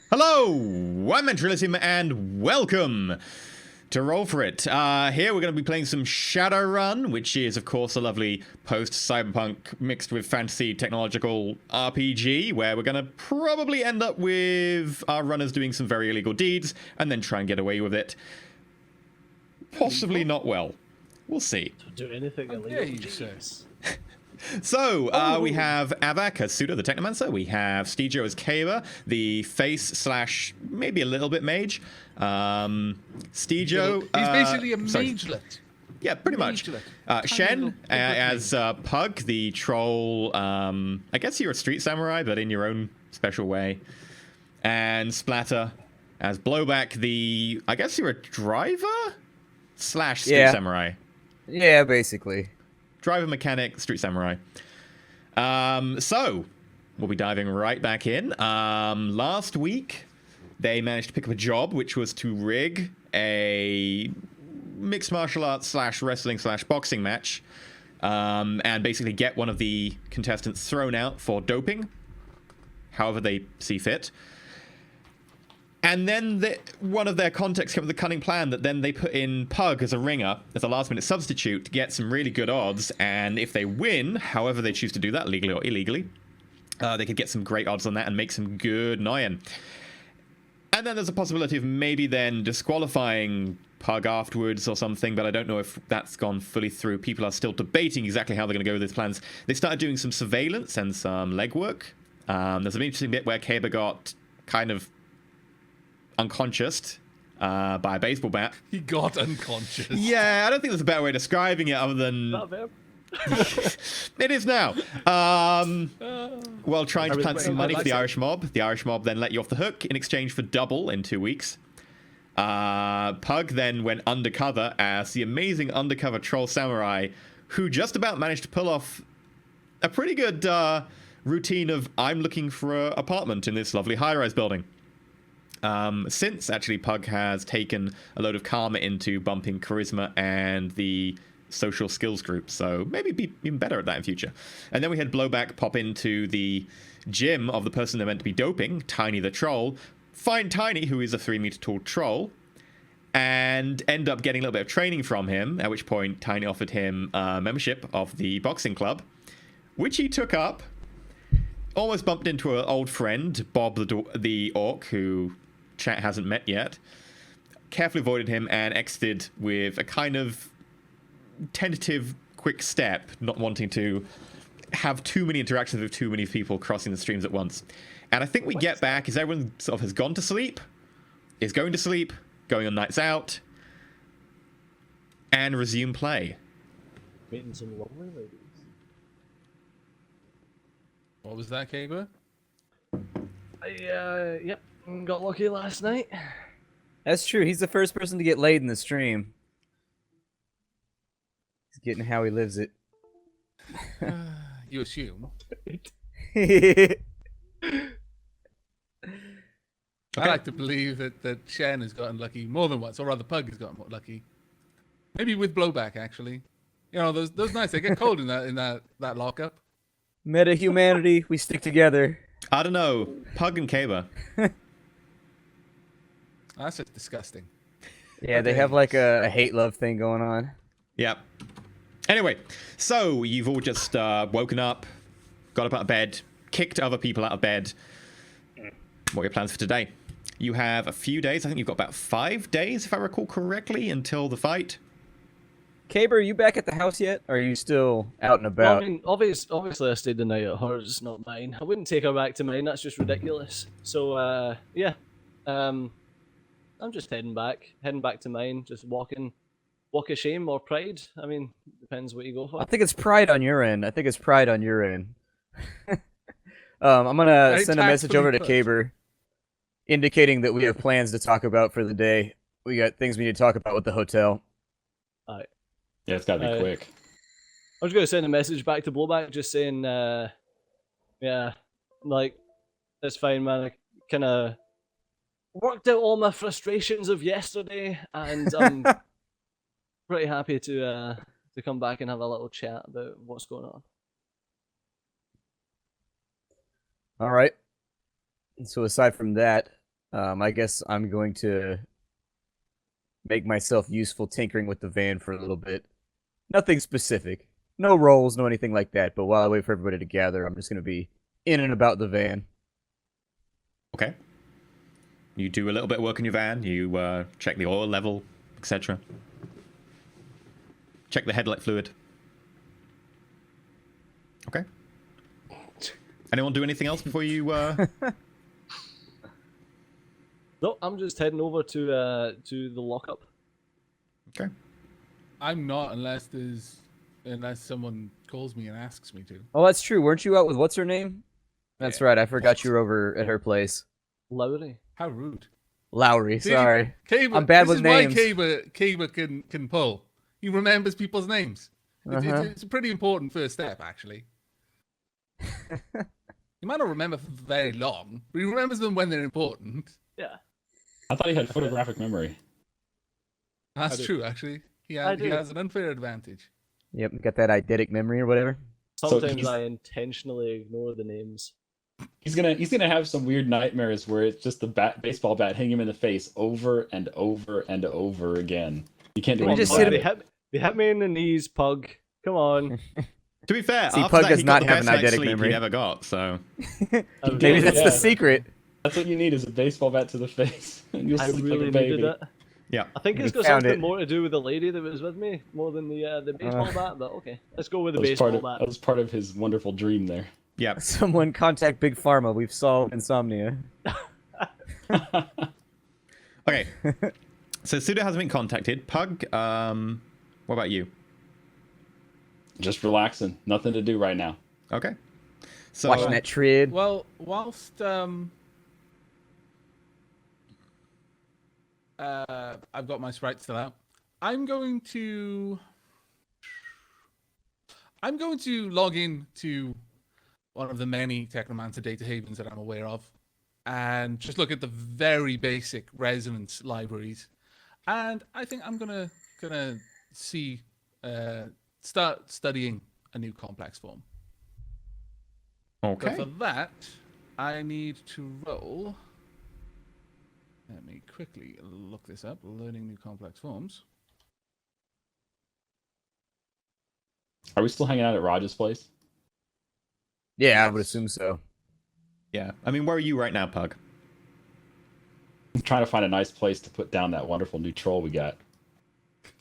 Hello, I'm EnterElysium and welcome to Roll4It. Here we're going to be playing some Shadowrun, which is of course a lovely post-cyberpunk mixed with fantasy technological RPG, where we're going to probably end up with our runners doing some very illegal deeds and then try and get away with it. Possibly not well. We'll see. Don't do anything illegal. So, we have Avak as Suda, the Technomancer. We have Stejo as Kava, the face slash maybe a little bit mage. Stejo... He's basically a sorry. magelet. Yeah, pretty much. Shen as Pug, the troll. I guess you're a street samurai, but in your own special way. And Splatter as Blowback, the... I guess you're a driver? Slash street samurai. Yeah, basically. Driver, mechanic, street samurai. So, we'll be diving right back in. Last week, they managed to pick up a job, which was to rig a mixed martial arts slash wrestling slash boxing match, and basically get one of the contestants thrown out for doping, however they see fit. And then one of their contacts came with a cunning plan that then they put in Pug as a ringer, as a last-minute substitute, to get some really good odds. And if they win, however they choose to do that, legally or illegally, they could get some great odds on that and make some good Noyan. And then there's a possibility of maybe then disqualifying Pug afterwards or something, but I don't know if that's gone fully through. People are still debating exactly how they're going to go with these plans. They started doing some surveillance and some legwork. There's an interesting bit where Kaba got kind of unconscious by a baseball bat. He got unconscious. Yeah, I don't think there's a better way of describing it other than... It is now. Well, trying to plant some money for the Irish mob. The Irish mob then let you off the hook in exchange for double in 2 weeks. Pug then went undercover as the amazing undercover troll samurai who just about managed to pull off a pretty good routine of I'm looking for an apartment in this lovely high-rise building. Since actually Pug has taken a load of karma into bumping charisma and the social skills group, so maybe be even better at that in future. And then we had Blowback pop into the gym of the person they're meant to be doping, Tiny the troll, find Tiny, who is a 3-meter tall troll, and end up getting a little bit of training from him, at which point Tiny offered him membership of the boxing club, which he took up. Almost bumped into an old friend, Bob the orc, who chat hasn't met yet. Carefully avoided him and exited with a kind of tentative quick step, not wanting to have too many interactions with too many people crossing the streams at once. And I think we get back as everyone sort of has gone to sleep, is going to sleep, going on nights out, and resume play. Meeting some lovely ladies. What was that, Kaba? Yep, got lucky last night. That's true. He's the first person to get laid in the stream. He's getting how he lives it. You assume. Yeah, I like to believe that Shen has gotten lucky more than once, or rather Pug has gotten lucky. Maybe with Blowback, actually. You know, those nights, they get cold in that lockup. Meta humanity, we stick together. I don't know, Pug and Kaba. That's just disgusting. Yeah, they have like a hate-love thing going on. Yep. Anyway, so you've all just woken up, got up out of bed, kicked other people out of bed. What are your plans for today? You have a few days. I think you've got about 5 days, if I recall correctly, until the fight. Caber, are you back at the house yet? Or are you still out and about? Well, I mean, obviously I stayed the night at hers, not mine. I wouldn't take her back to mine, that's just ridiculous. So, yeah. I'm just heading back to mine, just walk of shame or pride. I mean, depends what you go for. I think it's pride on your end. I'm gonna send a message over to Caber, indicating that we have plans to talk about for the day. We got things we need to talk about with the hotel. Alright. Yeah, it's gotta be quick. I was going to send a message back to Blowback just saying, yeah, like, it's fine, man. I kind of worked out all my frustrations of yesterday, and I'm pretty happy to come back and have a little chat about what's going on. All right. So aside from that, I guess I'm going to make myself useful tinkering with the van for a little bit. Nothing specific. No rolls, no anything like that. But while I wait for everybody to gather, I'm just going to be in and about the van. Okay. You do a little bit of work in your van. You check the oil level, etc. Check the headlight fluid. Okay. Anyone do anything else before you... No, I'm just heading over to the lockup. Okay. I'm not unless someone calls me and asks me to. Oh, that's true. Weren't you out with what's her name? That's right. I forgot you were over at her place. Lowry. How rude. Lowry, See, sorry. Caber, I'm bad this with is names. why Caber can pull. He remembers people's names. It's a pretty important first step, actually. He might not remember for very long, but he remembers them when they're important. Yeah. I thought he had photographic memory. That's true, actually. He has an unfair advantage. Yep, got that eidetic memory or whatever. Sometimes I intentionally ignore the names. He's gonna have some weird nightmares where it's just the baseball bat hitting him in the face over and over and over again. You can't do Can we it. just sit They hit me in the knees, Pug. Come on. To be fair, See, after Pug that, does he got not the have an best night's eidetic sleep memory. he never got, so... Maybe that's the secret. That's what you need is a baseball bat to the face. And you'll I sleep really like a baby. needed it. Yeah. I think it's We got found something it. more to do with the lady that was with me, more than the baseball bat, but okay. Let's go with the That was, baseball that bat. was part of his wonderful dream there. Yeah. Someone contact Big Pharma. We've solved insomnia. Okay. So Suda hasn't been contacted. Pug, what about you? Just relaxing. Nothing to do right now. Okay. So Watching that trid. Well, whilst I've got my sprite still out, I'm going to log in to one of the many Technomancer data havens that I'm aware of, and just look at the very basic resonance libraries. And I think I'm gonna see start studying a new complex form. Okay. So for that, I need to roll. Let me quickly look this up. Learning new complex forms. Are we still hanging out at Raj's place? Yeah, I would assume so. Yeah. I mean, where are you right now, Pug? I'm trying to find a nice place to put down that wonderful new troll we got.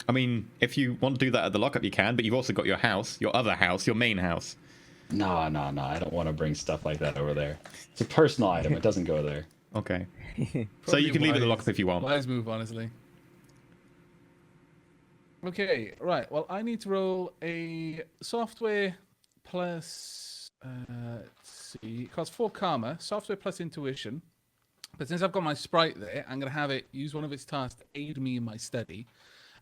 I mean, if you want to do that at the lockup, you can, but you've also got your house, your other house, your main house. No. I don't want to bring stuff like that over there. It's a personal item. It doesn't go there. Okay. So Probably you can leave it at the wise- lockup if you want. Wise move, honestly. Okay, right. Well, I need to roll a software plus. Let's see. It costs 4 karma. Software plus intuition. But since I've got my sprite there, I'm going to have it use one of its tasks to aid me in my study.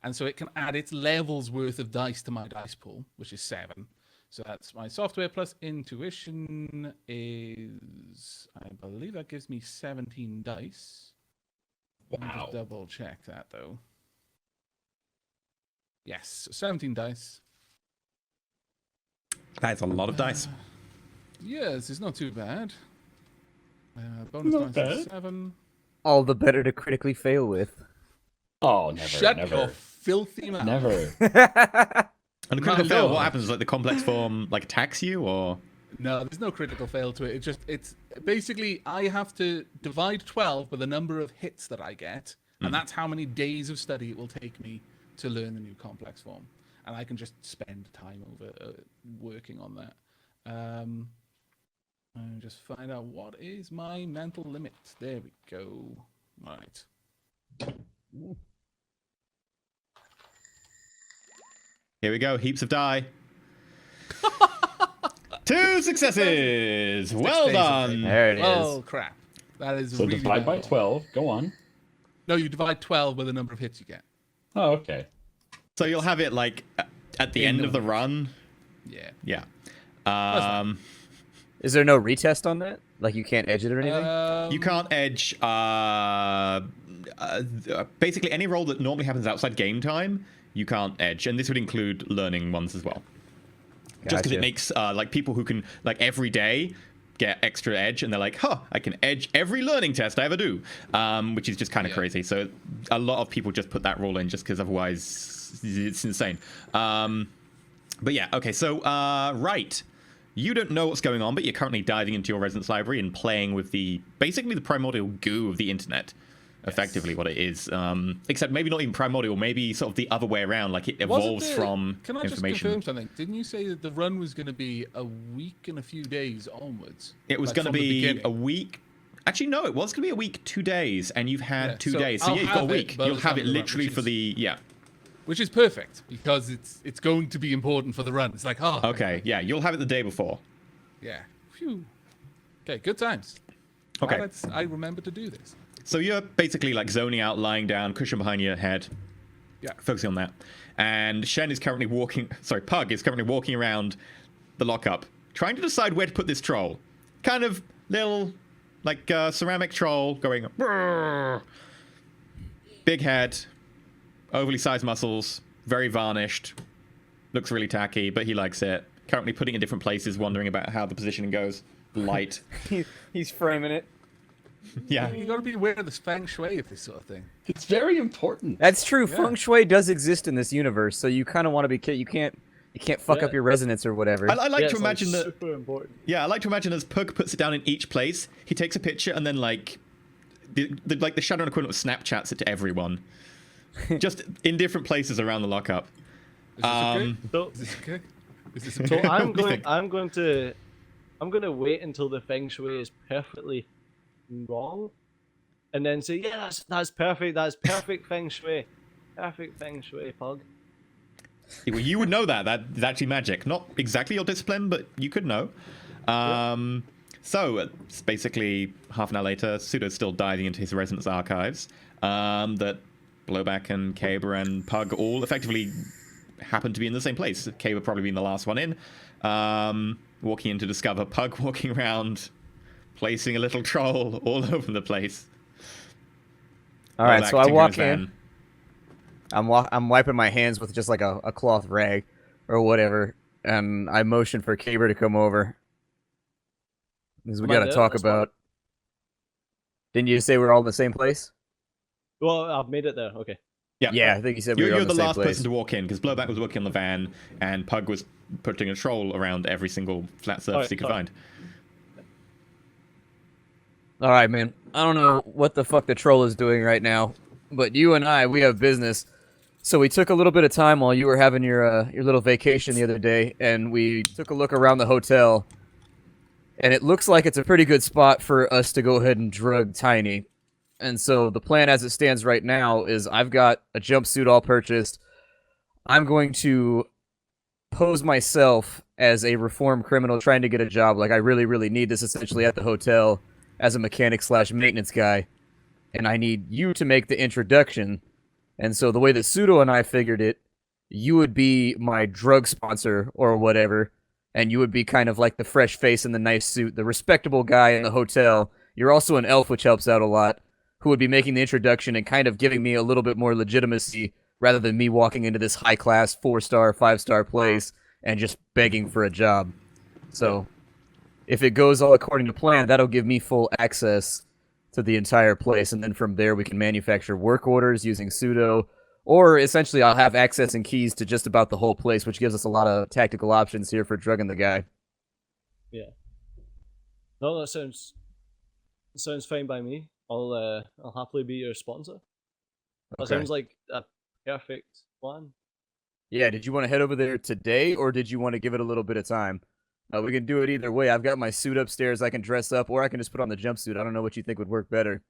And so it can add its levels worth of dice to my dice pool, which is 7. So that's my software plus intuition is, I believe that gives me 17 dice. Let me Wow. just double check that though. Yes, 17 dice. That's a lot of dice. Yes, it's not too bad. Bonus Not dice is bad. 7. All the better to critically fail with. Oh, never, Shut never, your filthy mouth. never. And the critical My fail, what lord. happens? Like the complex form like attacks you, or No, there's no critical fail to it. It's basically I have to divide 12 by the number of hits that I get, and that's how many days of study it will take me to learn the new complex form. And I can just spend time over working on that. And just find out what is my mental limit. There we go. Right. here we go. Heaps of die. 2 successes. Well days of done. There it is. Oh crap! That is So really divide by bad. 12. Go on. No, you divide 12 by the number of hits you get. Oh, okay. So you'll have it like at the end of the run. Yeah. Yeah. fine. Is there no retest on that? Like you can't edge it or anything? You can't edge. Basically, any roll that normally happens outside game time, you can't edge, and this would include learning ones as well. Just because Gotcha. it makes like people who can like every day get extra edge, and they're like, huh, I can edge every learning test I ever do, which is just kind of crazy. So a lot of people just put that rule in just because otherwise it's insane. But yeah, okay, so right. You don't know what's going on, but you're currently diving into your residence library and playing with basically the primordial goo of the internet. Effectively what it is, except maybe not even primordial, maybe sort of the other way around, like it evolves from Can I just information. confirm something? Didn't you say that the run was going to be a week and a few days onwards? It was going to be a week. Actually, no, it was going to be a week, 2 days, and you've had 2 days. So yeah, you've got a week. You'll have it literally for the, Which is perfect, because it's going to be important for the run. It's like, oh. Okay, yeah, you'll have it the day before. Yeah. Phew. Okay, good times. Okay. Glad I remember to do this. So you're basically like zoning out, lying down, cushion behind your head. Yeah. Focusing on that. And Pug is currently walking around the lockup, trying to decide where to put this troll. Kind of little, like, ceramic troll going, "Brrr." Big head, overly sized muscles, very varnished, looks really tacky, but he likes it. Currently putting it in different places, wondering about how the positioning goes. Light. He's framing it. Yeah. You got to be aware of the feng shui of this sort of thing. It's very important. That's true. Feng shui does exist in this universe, so you kind of want to be. You can't fuck up your resonance or whatever. I like to imagine that. Super important. Yeah, I like to imagine as Pug puts it down in each place, he takes a picture and then like the Shadowrun equivalent of Snapchats it to everyone, just in different places around the lockup. Is this okay? Is this okay? So I'm going to wait until the feng shui is perfectly wrong, and then say, yeah, that's perfect. That's perfect feng shui. Perfect feng shui, Pug. Well, you would know that. That's actually magic. Not exactly your discipline, but you could know. So it's basically half an hour later, Pseudo's still diving into his residence archives. That Blowback and Caber and Pug all effectively happen to be in the same place. Caber probably being the last one in. Walking in to discover Pug walking around, placing a little troll all over the place. All right, so I walk in. Van. I'm wiping my hands with just like a cloth rag or whatever, and I motion for Caber to come over. Because we got to talk about. Didn't you say we're all in the same place? Well, I've made it there. Okay. Yeah, I think you said we were you're in the the same last place. person to walk in because Blowback was working on the van and Pug was putting a troll around every single flat surface he could find. All right, man. I don't know what the fuck the troll is doing right now, but you and we have business. So we took a little bit of time while you were having your little vacation the other day, and we took a look around the hotel, and it looks like it's a pretty good spot for us to go ahead and drug Tiny. And so the plan as it stands right now is I've got a jumpsuit all purchased. I'm going to pose myself as a reformed criminal trying to get a job. Like, I really, really need this essentially at the hotel as a mechanic/maintenance guy. And I need you to make the introduction. And so the way that Pseudo and I figured it, you would be my drug sponsor or whatever. And you would be kind of like the fresh face in the nice suit, the respectable guy in the hotel. You're also an elf, which helps out a lot, who would be making the introduction and kind of giving me a little bit more legitimacy rather than me walking into this high-class 4-star, 5-star place and just begging for a job. So if it goes all according to plan, that'll give me full access to the entire place, and then from there we can manufacture work orders using Pseudo, or essentially I'll have access and keys to just about the whole place, which gives us a lot of tactical options here for drugging the guy. Yeah. No, that sounds fine by me. I'll happily be your sponsor. That sounds like a perfect plan. Yeah, did you want to head over there today, or did you want to give it a little bit of time? We can do it either way. I've got my suit upstairs. I can dress up, or I can just put on the jumpsuit. I don't know what you think would work better.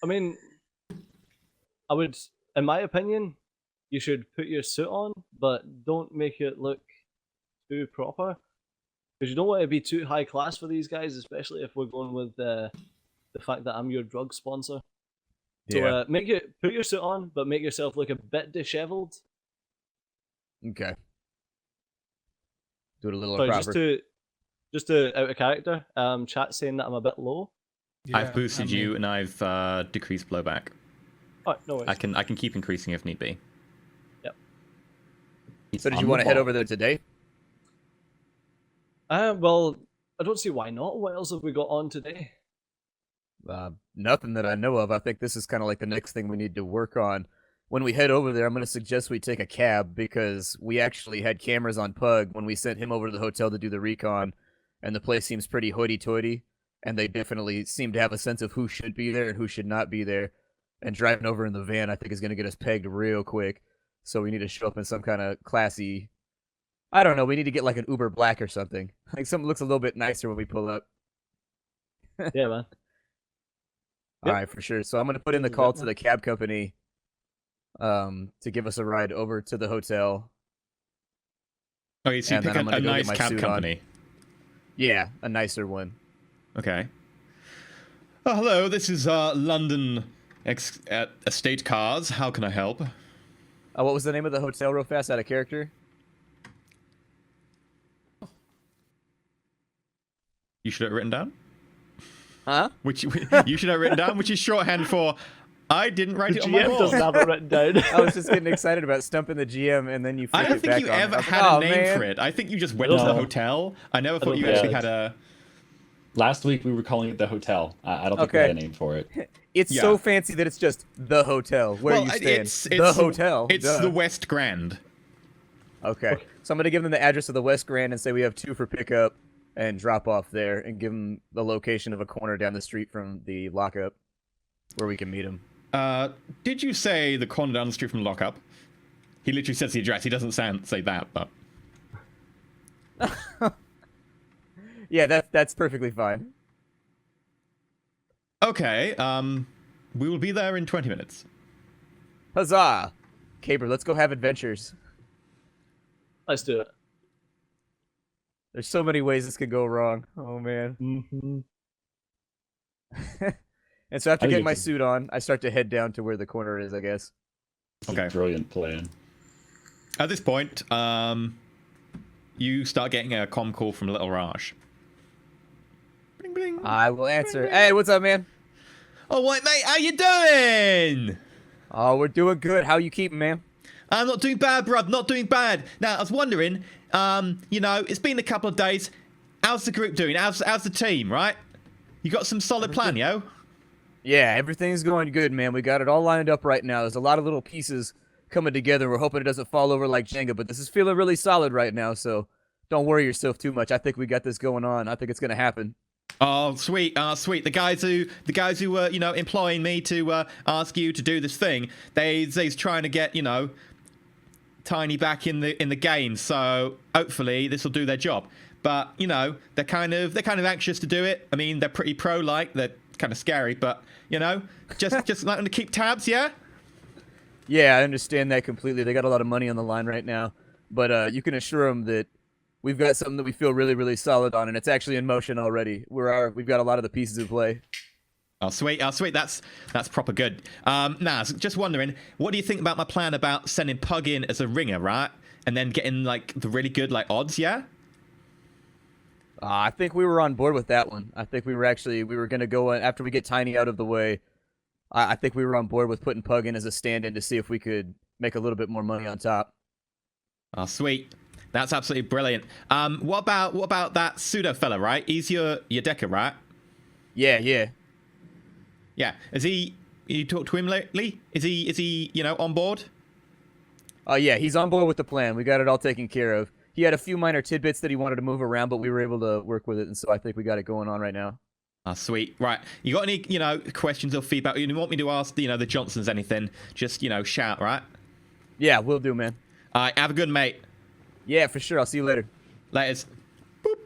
I mean, I would, in my opinion, you should put your suit on, but don't make it look too proper. Because you don't want to be too high class for these guys, especially if we're going with the fact that I'm your drug sponsor. So put your suit on, but make yourself look a bit disheveled. Okay. Do it a little Sorry, improper. just to out of character. Chat saying that I'm a bit low. Yeah, I've boosted you and I've decreased Blowback. Oh, no worries. I can keep increasing if need be. Yep. So did you want to head over there today? Well, I don't see why not. What else have we got on today? Nothing that I know of. I think this is kind of like the next thing we need to work on. When we head over there, I'm going to suggest we take a cab because we actually had cameras on Pug when we sent him over to the hotel to do the recon, and the place seems pretty hoity-toity, and they definitely seem to have a sense of who should be there and who should not be there. And driving over in the van, I think, is going to get us pegged real quick. So we need to show up in some kind of classy... I don't know, we need to get like an Uber Black or something. Like something looks a little bit nicer when we pull up. Yeah, man. All right, for sure. So I'm going to put in the call to the cab company to give us a ride over to the hotel. Okay, so you pick a nice cab company. Yeah, a nicer one. Okay. Oh, hello, this is London Estate Cars. How can I help? What was the name of the hotel real fast out of character? You should have written down? Huh? Which you should have written down, which is shorthand for I didn't write it on my GM board. doesn't have it written down. I was just getting excited about stumping the GM, and then you. I don't think you ever had a name for it. I think you just went to the hotel. I never thought you actually had a. Last week we were calling it the hotel. I don't think we had a name for it. It's so fancy that it's just the hotel where you stand. It's the hotel. It's the West Grand. Okay, so I'm gonna give them the address of the West Grand and say we have 2 for pickup and drop off there, and give them the location of a corner down the street from the lockup where we can meet him. Did you say the corner down the street from lockup? He literally says the address. He doesn't say that, but. Yeah, that's perfectly fine. Okay, we will be there in 20 minutes. Huzzah! Caber, let's go have adventures. Let's do it. There's so many ways this could go wrong. Oh, man. Mm-hmm. And so after getting my suit on, I start to head down to where the corner is, I guess. Okay. Brilliant plan. At this point, you start getting a comm call from Little Raj. Bling, bling. I will answer. Hey, what's up, man? Oh, what, mate? How you doing? Oh, we're doing good. How you keeping, man? I'm not doing bad, bruv. Not doing bad. Now, I was wondering, you know, it's been a couple of days. How's the group doing? How's the team, right? You got some solid plan, yo? Yeah, everything's going good, man. We got it all lined up right now. There's a lot of little pieces coming together. We're hoping it doesn't fall over like Jenga, but this is feeling really solid right now, so don't worry yourself too much. I think we got this going on. I think it's going to happen. Oh, sweet, sweet. The guys who were, you know, employing me to ask you to do this thing, they's trying to get, you know, Tiny back in the game. So hopefully this will do their job. But you know, they're kind of anxious to do it. I mean, they're pretty pro-like. They're kind of scary, but you know, just like to keep tabs, yeah. Yeah, I understand that completely. They got a lot of money on the line right now, but you can assure them that we've got something that we feel really, really solid on, and it's actually in motion already. We've got a lot of the pieces in play. Oh, sweet. Oh, sweet. That's proper good. Naz, just wondering, what do you think about my plan about sending Pug in as a ringer, right? And then getting, like, the really good, like, odds, yeah? I think we were on board with that one. I think we were going to go, after we get Tiny out of the way, I think we were on board with putting Pug in as a stand-in to see if we could make a little bit more money on top. Oh, sweet. That's absolutely brilliant. What about that pseudo fella, right? He's your decker, right? Yeah. Yeah. You talked to him lately? Is he, you know, on board? Yeah, he's on board with the plan. We got it all taken care of. He had a few minor tidbits that he wanted to move around, but we were able to work with it, and so I think we got it going on right now. Ah, sweet. Right. You got any, you know, questions or feedback? You want me to ask, you know, the Johnsons anything? Just, you know, shout, right? Yeah, will do, man. All right. Have a good mate. Yeah, for sure. I'll see you later. Laters. Boop.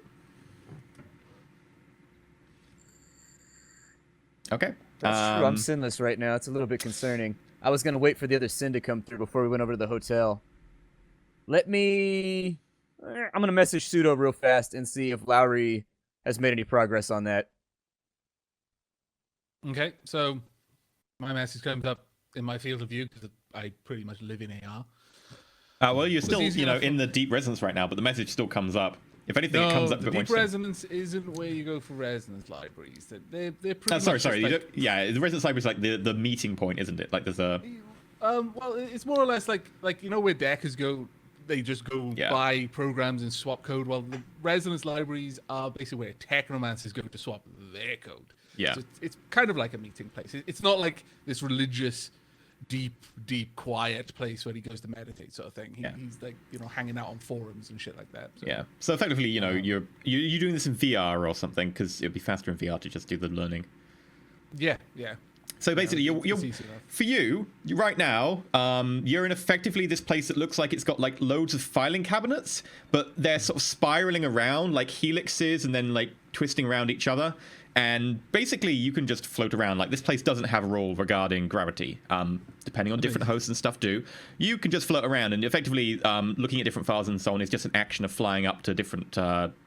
Okay. That's true. I'm sinless right now. It's a little bit concerning. I was going to wait for the other sin to come through before we went over to the hotel. I'm going to message Pseudo real fast and see if Lowry has made any progress on that. Okay, so my message comes up in my field of view because I pretty much live in AR. Well, you're still, you know, in the deep resonance right now, but the message still comes up. If anything, it comes up. The deep resonance isn't where you go for resonance libraries. They're pretty. Sorry. Like, yeah, the resonance library is like the meeting point, isn't it? Like there's a. Well, it's more or less like you know where deckers go they just go Yeah. buy programs and swap code. Well, the resonance libraries are basically where technomancers go to swap their code. Yeah. So it's kind of like a meeting place. It's not like this religious, deep, quiet place where he goes to meditate sort of thing. He's like, hanging out on forums and shit like that. So, Yeah. So effectively, you're doing this in VR or something, because it'd be faster in VR to just do the learning. Yeah. So basically, it's you're easy enough. for you right now. You're in effectively this place that looks like it's got like loads of filing cabinets, but they're sort of spiraling around like helixes and then like twisting around each other. And basically, you can just float around. Like, this place doesn't have a rule regarding gravity. Depending on different hosts and stuff do. You can just float around, and effectively, looking at different files and so on is just an action of flying up to different,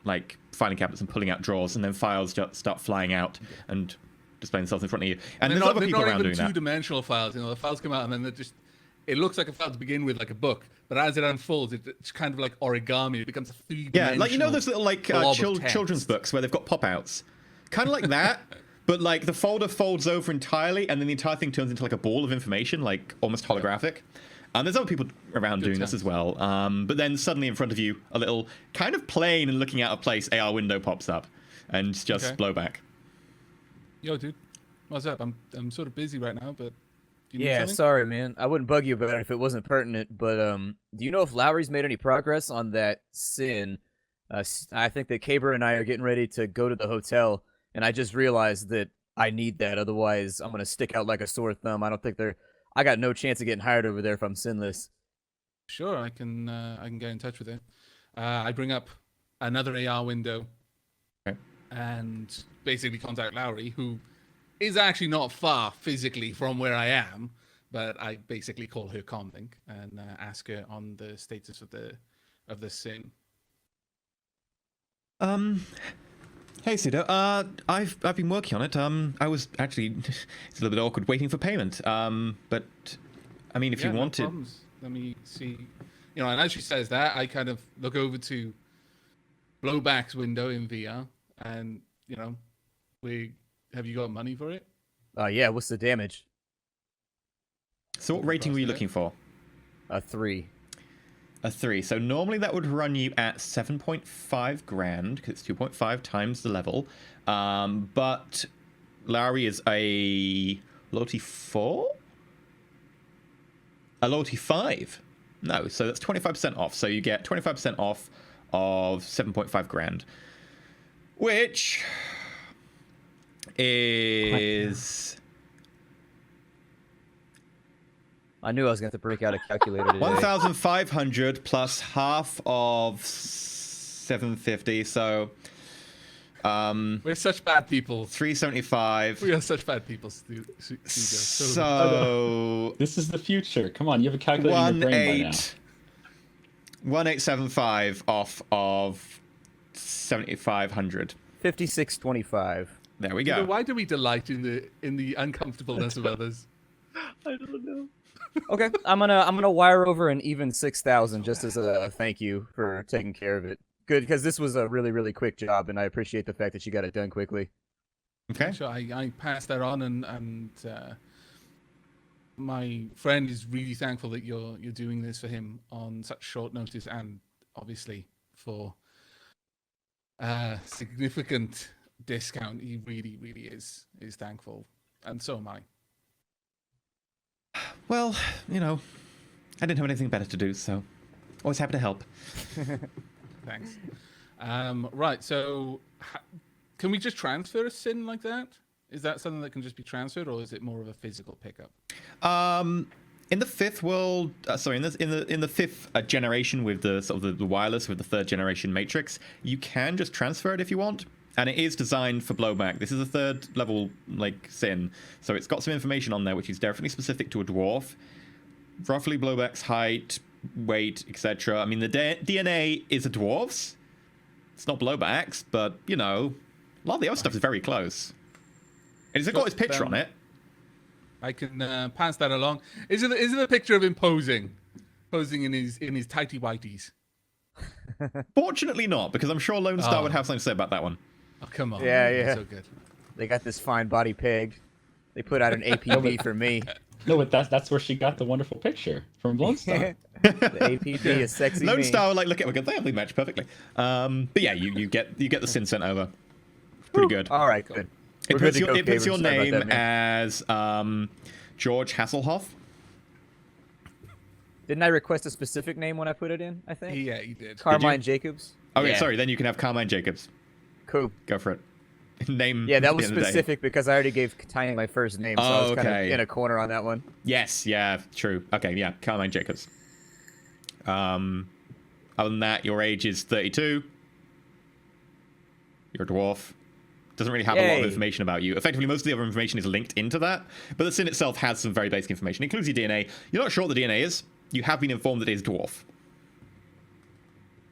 like, filing cabinets and pulling out drawers, and then files just start flying out and displaying themselves in front of you. And there's other people around doing that. They're not even two-dimensional files. The files come out, and then they're just... It looks like a file to begin with, like a book, but as it unfolds, it's kind of like origami. It becomes a three-dimensional... Yeah, like, those little, like, children's books where they've got pop-outs. Kind of like that, but like the folder folds over entirely, and then the entire thing turns into like a ball of information, like almost holographic. And there's other people around doing this as well. But then suddenly in front of you, a little kind of plain and looking out of place AR window pops up, and just blow back. Yo, dude, what's up? I'm sort of busy right now, but do you need Yeah, something? sorry, man. I wouldn't bug you about it if it wasn't pertinent, but do you know if Lowry's made any progress on that sin? I think that Caber and I are getting ready to go to the hotel. And I just realized that I need that. Otherwise, I'm going to stick out like a sore thumb. I don't think I got no chance of getting hired over there if I'm sinless. Sure, I can get in touch with it. I bring up another AR window and basically contact Lowry, who is actually not far physically from where I am, but I basically call her comlink and ask her on the status of the sin. Hey Pseudo, I've been working on it. I was actually it's a little bit awkward waiting for payment. But I mean, if you wanted, no problems. Let me see. And as she says that, I kind of look over to Blowback's window in VR, and have you got money for it? Yeah. What's the damage? So what rating were you looking for? A 3. A 3. So normally that would run you at 7.5 grand, because it's 2.5 times the level. But Lowry is a loyalty 4? A loyalty 5? No, so that's 25% off. So you get 25% off of 7.5 grand. Which is... I knew I was going to have to break out a calculator today. 1,500 plus half of 750, so we're such bad people. 375. We are such bad people, Studio. So This is the future. Come on, you have a calculator in your brain by now. 1875 off of 7,500. 56.25. There we go. Why do we delight in the uncomfortableness of others? I don't know. Okay, I'm gonna wire over an even 6,000 just as a thank you for taking care of it. Good, because this was a really, really quick job, and I appreciate the fact that you got it done quickly. Okay. So I pass that on, and my friend is really thankful that you're doing this for him on such short notice, and obviously for a significant discount. He really, really is thankful, and so am I. Well, I didn't have anything better to do, so always happy to help. Thanks. Right, so can we just transfer a sin like that? Is that something that can just be transferred, or is it more of a physical pickup? In the fifth world, in the fifth generation with the sort of the wireless with the third generation matrix, you can just transfer it if you want, and it is designed for blowback. This is a third level sin, so it's got some information on there which is definitely specific to a dwarf, roughly blowback's height, weight, etc. I mean, the DNA is a dwarf's. It's not blowback's, but a lot of the other stuff is very close. And it's got his picture on it. I can pass that along. Is it a picture of him posing in his tighty whities? Fortunately not, because I'm sure Lone Star would have something to say about that one. Oh, come on. Yeah. So good. They got this fine body pegged. They put out an APB for me. No, but that's where she got the wonderful picture from Lone Star. The APB is sexy. Lone me. Star, like, look at, they match perfectly. But yeah, you get the sin sent over. Pretty good. All right, good. It We're good puts to your, go, it puts Caver. your Sorry about name that, man. as George Hasselhoff. Didn't I request a specific name when I put it in? I think. Yeah, you did. Carmine Jacobs. Okay, Yeah. sorry. Then you can have Carmine Jacobs. Cool. Go for it. Name. Yeah, that at the was end of the day. specific because I already gave Tiny my first name, so I was kind of okay. in a corner on that one. Yes. Yeah. True. Okay. Yeah. Carmine Jacobs. Other than that, your age is 32. You're a dwarf. Doesn't really have a lot of Yay. information about you. Effectively, most of the other information is linked into that, but the sin itself has some very basic information. It includes your DNA. You're not sure what the DNA is. You have been informed that it is dwarf.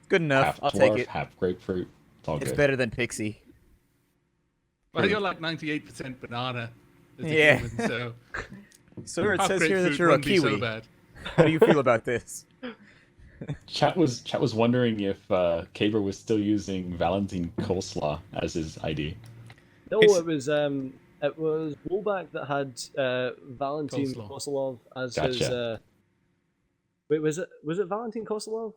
Good enough. Half I'll dwarf, take it. half grapefruit. It's all It's good. better than Pixie. Well, you're like 98% banana. As a Yeah. human, so So it half says here that grapefruit you're a wouldn't be Kiwi. so bad. How do you feel about this? Chat was wondering if Caber was still using Valentine Coleslaw as his ID. No, It's- it was Wolbach that had Valentin Koslov. Koslov as his. Gotcha. Wait, was it Valentin Koslov?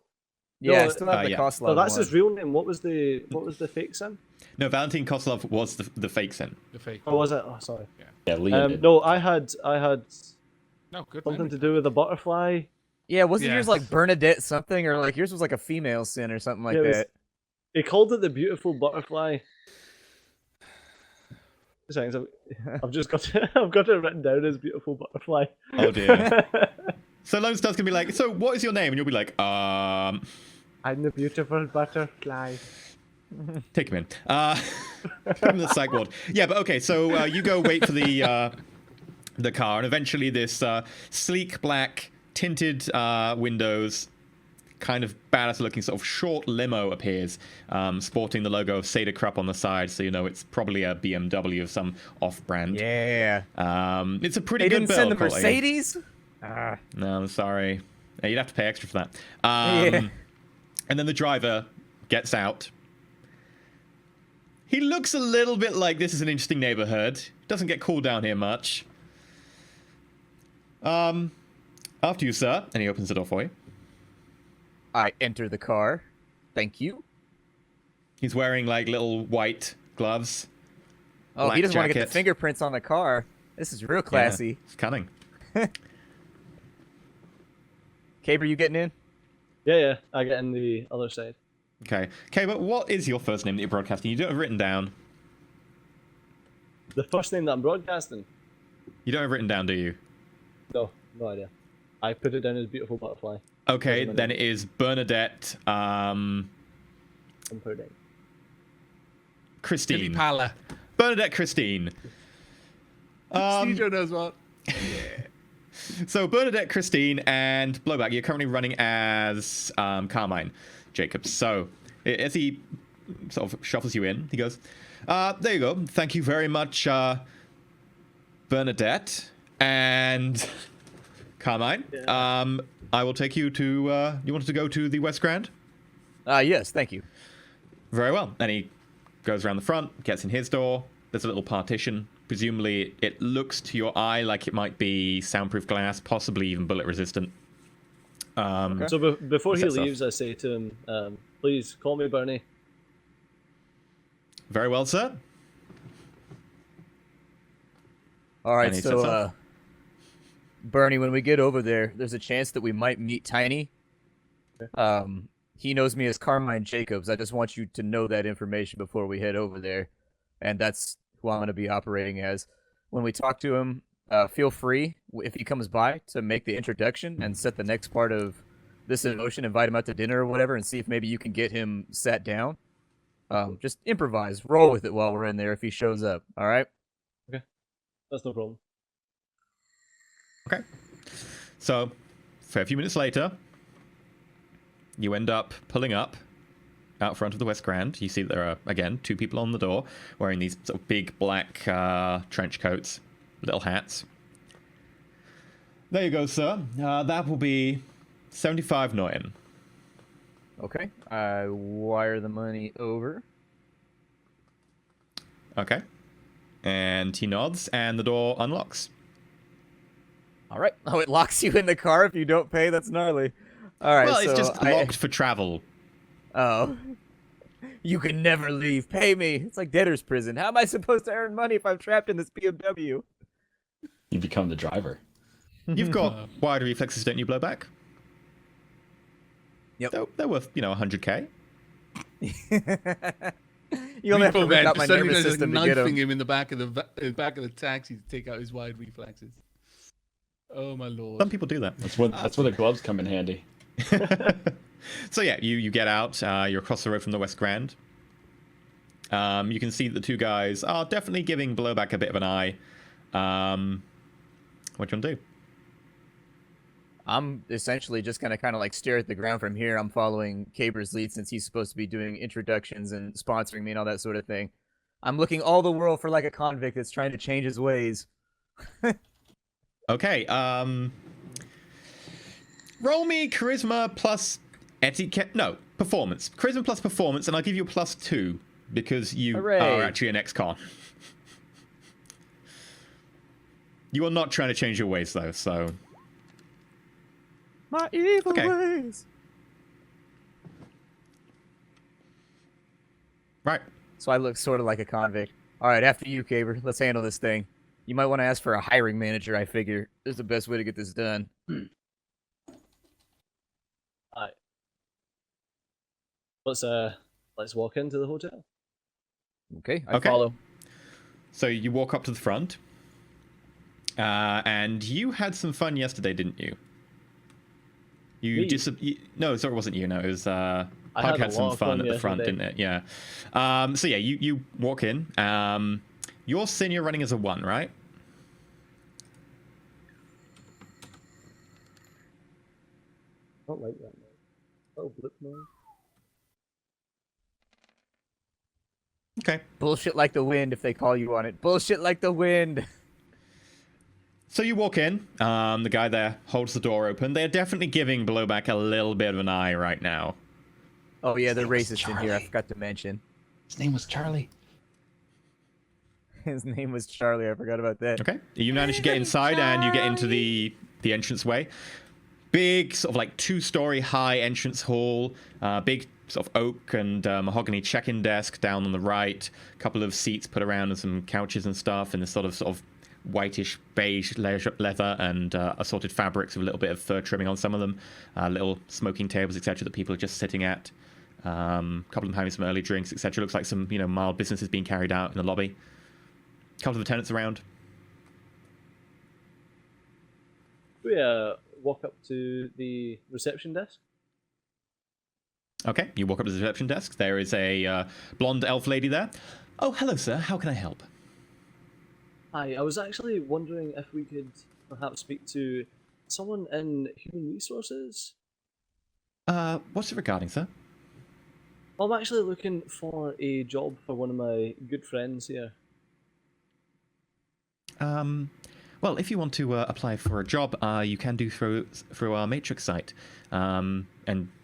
Yeah, I No, still have the yeah. Koslov No, that's one. his real name. What was the fake sim? No, Valentin Koslov was the fake sin. The fake. Or was it? Oh, sorry. Yeah, Leon did. No, I had No, good. something memory. to do with a butterfly. Yeah, wasn't yours like Yes. Bernadette something, or like yours was like a female sin or something like Yeah, it was- that? He called it the beautiful butterfly. Seconds, I've just got I've got it written down as beautiful butterfly. Oh dear. So Lone Star's gonna be like, so what is your name? And you'll be like, I'm the beautiful butterfly. take him in. Put him in the psych ward. Yeah, but okay. So you go wait for the car, and eventually this sleek black tinted windows, kind of badass looking sort of short limo appears, sporting the logo of Seda Krupp on the side, so you know it's probably a BMW of some off-brand. Yeah. It's a pretty They good didn't send the build, Courtney. Mercedes? Ah. No, I'm sorry. You'd have to pay extra for that. Yeah. And then the driver gets out. He looks a little bit like this is an interesting neighborhood. Doesn't get cooled down here much. After you, sir. And he opens the door for you. I enter the car. Thank you. He's wearing like little white gloves. Oh, Black he doesn't want to get jacket. the fingerprints on the car. This is real classy. Yeah, it's cunning. Caber, you getting in? Yeah, I get in the other side. Okay. Okay, but what is your first name that you're broadcasting? You don't have it written down. The first name that I'm broadcasting? You don't have it written down, do you? No idea. I put it down as beautiful butterfly. Okay, Doesn't then matter. it is Bernadette I'm putting. Christine. Billy Pala. Bernadette Christine. Stejo knows what. So Bernadette Christine and Blowback, you're currently running as Carmine Jacobs. So as he sort of shuffles you in, he goes, there you go. Thank you very much, Bernadette and Carmine. Yeah. I will take you to, you wanted to go to the West Grand? Yes, thank you. Very well. And he goes around the front, gets in his door. There's a little partition. Presumably, it looks to your eye like it might be soundproof glass, possibly even bullet resistant. So before he Sets off. leaves, I say to him, please call me Bernie. Very well, sir. All right, And he sets so off. Bernie, when we get over there, there's a chance that we might meet Tiny. He knows me as Carmine Jacobs. I just want you to know that information before we head over there, and that's who I'm going to be operating as. When we talk to him, feel free, if he comes by, to make the introduction and set the next part of this in motion, invite him out to dinner or whatever, and see if maybe you can get him sat down. Just improvise, roll with it while we're in there if he shows up, all right? That's no problem. Okay. So, a few minutes later, you end up pulling up out front of the West Grand. You see that there are, again, two people on the door wearing these sort of big black trench coats, little hats. There you go, sir. That will be 75 Noyen. Okay, I wire the money over. Okay. And he nods, and the door unlocks. All right. Oh, it locks you in the car if you don't pay. That's gnarly. All right. Well, it's so just locked for travel. Oh. You can never leave. Pay me. It's like debtor's prison. How am I supposed to earn money if I'm trapped in this BMW? You become the driver. You've got wide reflexes, don't you, Blowback? Yep. They're worth, 100k. You only have to rip out my suddenly nervous there's system like to get knifing him. him in the back of the taxi to take out his wide reflexes. Oh my lord! Some people do that. That's when the gloves come in handy. So yeah, you get out. You're across the road from the West Grand. You can see that the two guys are definitely giving Blowback a bit of an eye. What do you want to do? I'm essentially just gonna kind of like stare at the ground from here. I'm following Caber's lead since he's supposed to be doing introductions and sponsoring me and all that sort of thing. I'm looking all the world for like a convict that's trying to change his ways. Okay. Roll me charisma plus etiquette. No, performance. Charisma plus performance, and I'll give you a +2 because you Hooray. are actually an ex-con. You are not trying to change your ways though, so. My evil Okay. ways. Right. So I look sort of like a convict. All right, after you, Caber. Let's handle this thing. You might want to ask for a hiring manager. I figure is the best way to get this done. Alright. Let's walk into the hotel. Okay, I Okay. follow. So you walk up to the front. And you had some fun yesterday, didn't you? Me? No, sorry, it wasn't you. No, it was Pug had a had some lot of fun fun at the front, yesterday. didn't it? Yeah. So yeah, you walk in. Your senior running as a 1, right? I don't like that noise. Oh, blip noise. Okay. Bullshit like the wind if they call you on it. Bullshit like the wind. So you walk in. The guy there holds the door open. They're definitely giving Blowback a little bit of an eye right now. Oh yeah, they're name was racist in here. I Charlie. forgot to mention. His name was Charlie. His name was Charlie. I forgot about that. Okay. You manage to get inside and you get into the entranceway. Big, sort of like 2-story high entrance hall. Big sort of oak and mahogany check-in desk down on the right. A couple of seats put around and some couches and stuff. And this sort of whitish beige leather and assorted fabrics with a little bit of fur trimming on some of them. Little smoking tables, etc. that people are just sitting at. A couple of them having some early drinks, etc. Looks like some mild business is being carried out in the lobby. A couple of the tenants around. We walk up to the reception desk. Okay, you walk up to the reception desk. There is a blonde elf lady there. Oh, hello, sir. How can I help? Hi, I was actually wondering if we could perhaps speak to someone in human resources. What's it regarding, sir? I'm actually looking for a job for one of my good friends here. Well, if you want to apply for a job, you can do through our Matrix site. And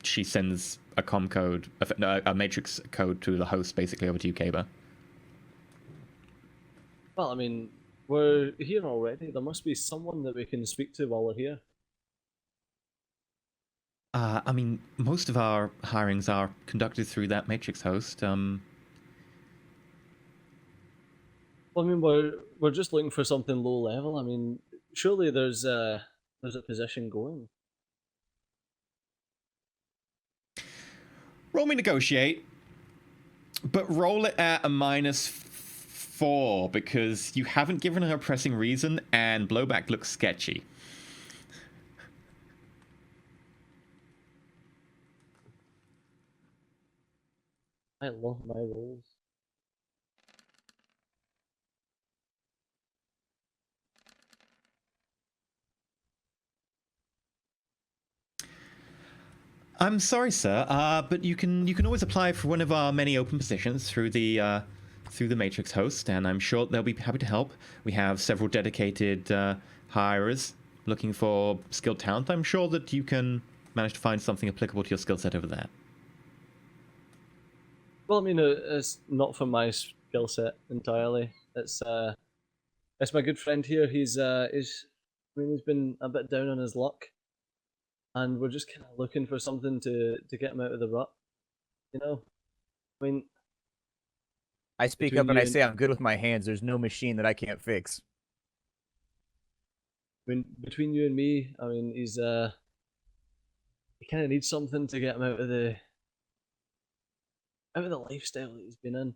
she sends a a Matrix code to the host, basically, over to you, Kaber. Well, I mean, we're here already. There must be someone that we can speak to while we're here. I mean, most of our hirings are conducted through that Matrix host. Well, I mean, we're just looking for something low level. I mean, surely there's a position going. Roll me negotiate, but roll it at a -4 because you haven't given her a pressing reason and Blowback looks sketchy. I love my roles. I'm sorry, sir, but you can always apply for one of our many open positions through the Matrix host, and I'm sure they'll be happy to help. We have several dedicated hirers looking for skilled talent. I'm sure that you can manage to find something applicable to your skill set over there. Well, I mean, it's not for my skill set entirely. It's my good friend here. He's been a bit down on his luck. and we're just kind of looking for something to get him out of the rut. You know, I mean, I speak Between up and you I and- say I'm good with my hands. There's no machine that I can't fix. between you and me, I mean, he kind of needs something to get him out of the lifestyle that he's been in.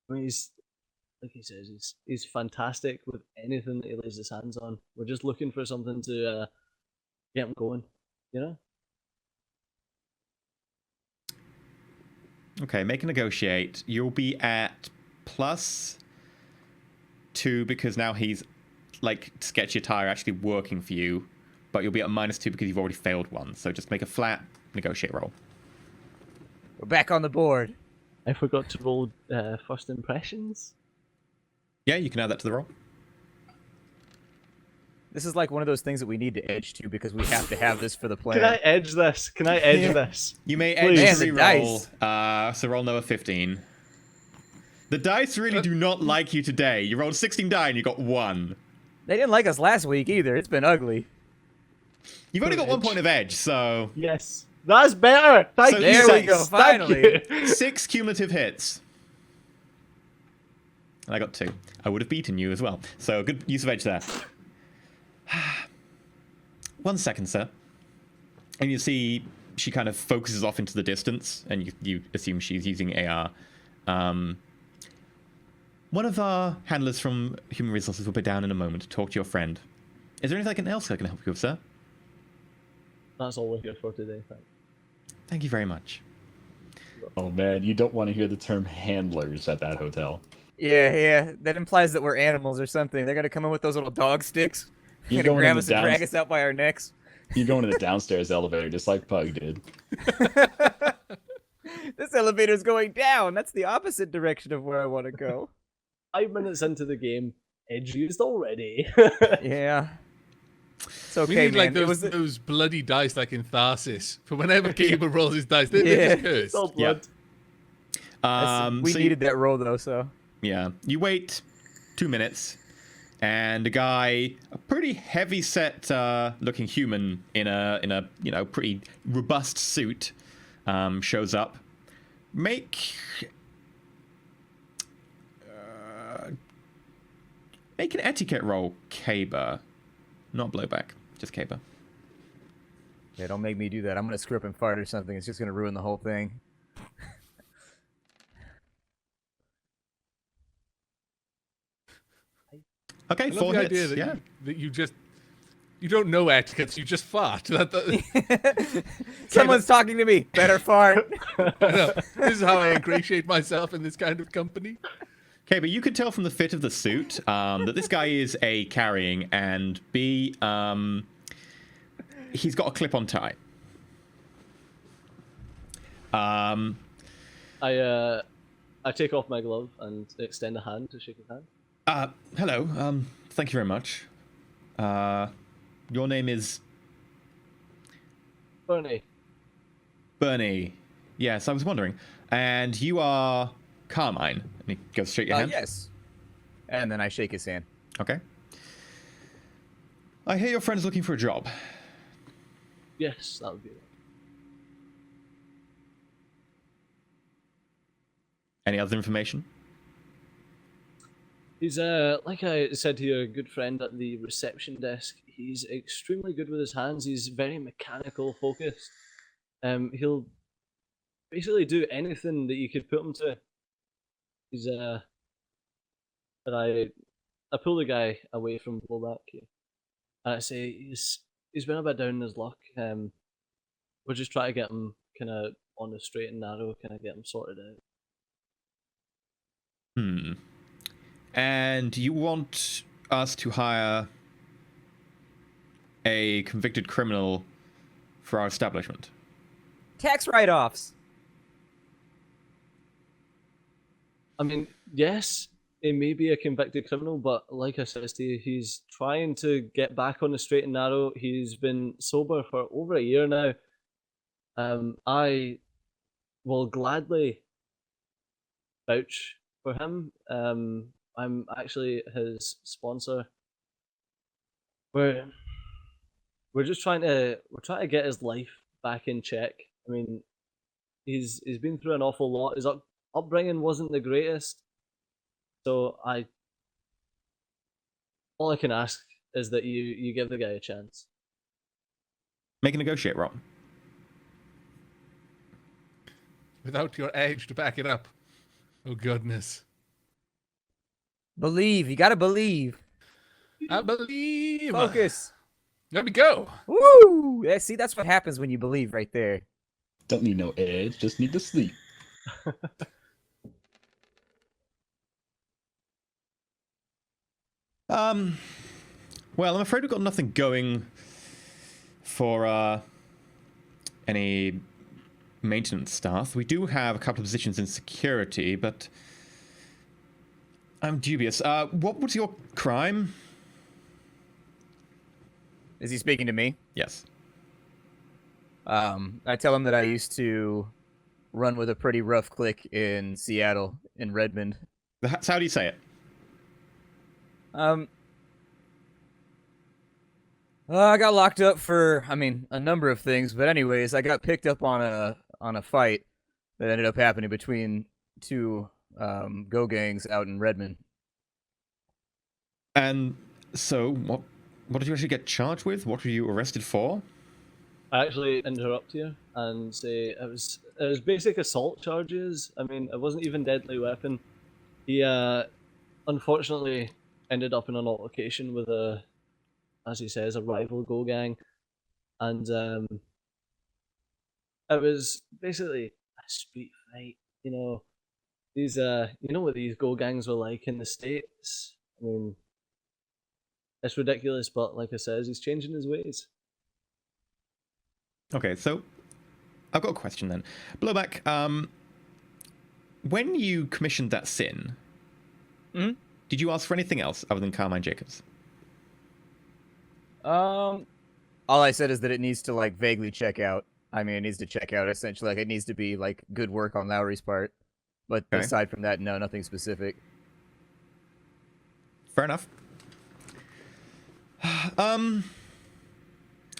I mean, he's like he says, he's fantastic with anything that he lays his hands on. We're just looking for something to get him going, you know. Okay, make a negotiate. You'll be at +2 because now he's like sketchy attire actually working for you, but you'll be at -2 because you've already failed one. So just make a flat negotiate roll. We're back on the board. I forgot to roll first impressions. Yeah, you can add that to the roll. This is like one of those things that we need to edge to because we have to have this for the plan. Can I edge this? Can I edge this? You may Please. edge Man, the re-roll. So roll number 15. The dice really do not like you today. You rolled 16 die and you got 1. They didn't like us last week either. It's been ugly. You've only got 1 Edge. point of edge, so Yes, that's better. Thank So you. there we go, Thank finally. you. 6 cumulative hits. And I got 2. I would have beaten you as well. So good use of edge there. 1 second, sir. And you see she kind of focuses off into the distance, and you assume she's using AR. One of our handlers from Human Resources will be down in a moment to talk to your friend. Is there anything else I can help you with, sir? That's all we're here for today. Thanks. Thank you very much. Oh man, you don't want to hear the term handlers at that hotel. Yeah. That implies that we're animals or something. They're gonna come in with those little dog sticks. You They're gonna going grab in us the and drag down- us out by our necks. You go into the downstairs elevator just like Pug did. This elevator's going down. That's the opposite direction of where I want to go. 5 minutes into the game, edge used already. Yeah. It's We okay, need man. like It was those bloody dice like in Tharsis. For whenever Cable rolls his dice, they're Yeah. just cursed. All blood. we So needed that roll though, so. Yeah. You wait 2 minutes, and a guy, a pretty heavy-set looking human in a pretty robust suit, shows up. Make an etiquette roll, Caber. Not blowback, just Caber. Yeah, don't make me do that. I'm gonna screw up and fart or something. It's just gonna ruin the whole thing. Okay, I love 4 the hits. idea that, Yeah. you don't know etiquette, you just fart. Someone's talking to me. Better fart. I know. This is how I ingratiate myself in this kind of company. Okay, but you could tell from the fit of the suit that this guy is A, carrying, and B, he's got a clip-on tie. I take off my glove and extend a hand to shake his hand. Hello, thank you very much. Your name is Bernie. Bernie. Yes, I was wondering. And you are Carmine. And he goes to shake your hand. Yes. And then I shake his hand. Okay. I hear your friend is looking for a job. Yes, that would be it. Any other information? He's like I said to your good friend at the reception desk. He's extremely good with his hands. He's very mechanical focused. He'll basically do anything that you could put him to. He's but I pull the guy away from blowback here, and I say he's been a bit down in his luck. We'll just try to get him kind of on the straight and narrow, kind of get him sorted out. And you want us to hire a convicted criminal for our establishment? Tax write-offs. I mean, yes, he may be a convicted criminal, but like I said to you, he's trying to get back on the straight and narrow. He's been sober for over a year now. I will gladly vouch for him. I'm actually his sponsor. we're trying to get his life back in check. I mean, he's been through an awful lot. His upbringing wasn't the greatest, so all I can ask is that you give the guy a chance. Make a negotiate roll. Without your edge to back it up. Oh, goodness. Believe. You gotta believe. I believe. Focus. There we go. Woo! Yeah, see, that's what happens when you believe right there. Don't need no edge, just need to sleep. Well, I'm afraid we've got nothing going for any maintenance staff. We do have a couple of positions in security, but I'm dubious. What was your crime? Is he speaking to me? Yes. I tell him that I used to run with a pretty rough clique in Seattle, in Redmond. How do you say it? I got locked up for, I mean, a number of things, but anyways, I got picked up on a fight that ended up happening between two go gangs out in Redmond. And so, what did you actually get charged with? What were you arrested for? I actually interrupt you and say it was basic assault charges. I mean, it wasn't even deadly weapon. He unfortunately ended up in an altercation with as he says, a rival go gang, and it was basically a street fight. You know, these you know what these go gangs were like in the States. I mean, it's ridiculous, but like I says, he's changing his ways. Okay, so I've got a question then. Blowback, when you commissioned that sin, did you ask for anything else other than Carmine Jacobs? All I said is that it needs to, like, vaguely check out. I mean, it needs to check out, essentially. Like, it needs to be, like, good work on Lowry's part. But Okay. aside from that, no, nothing specific. Fair enough.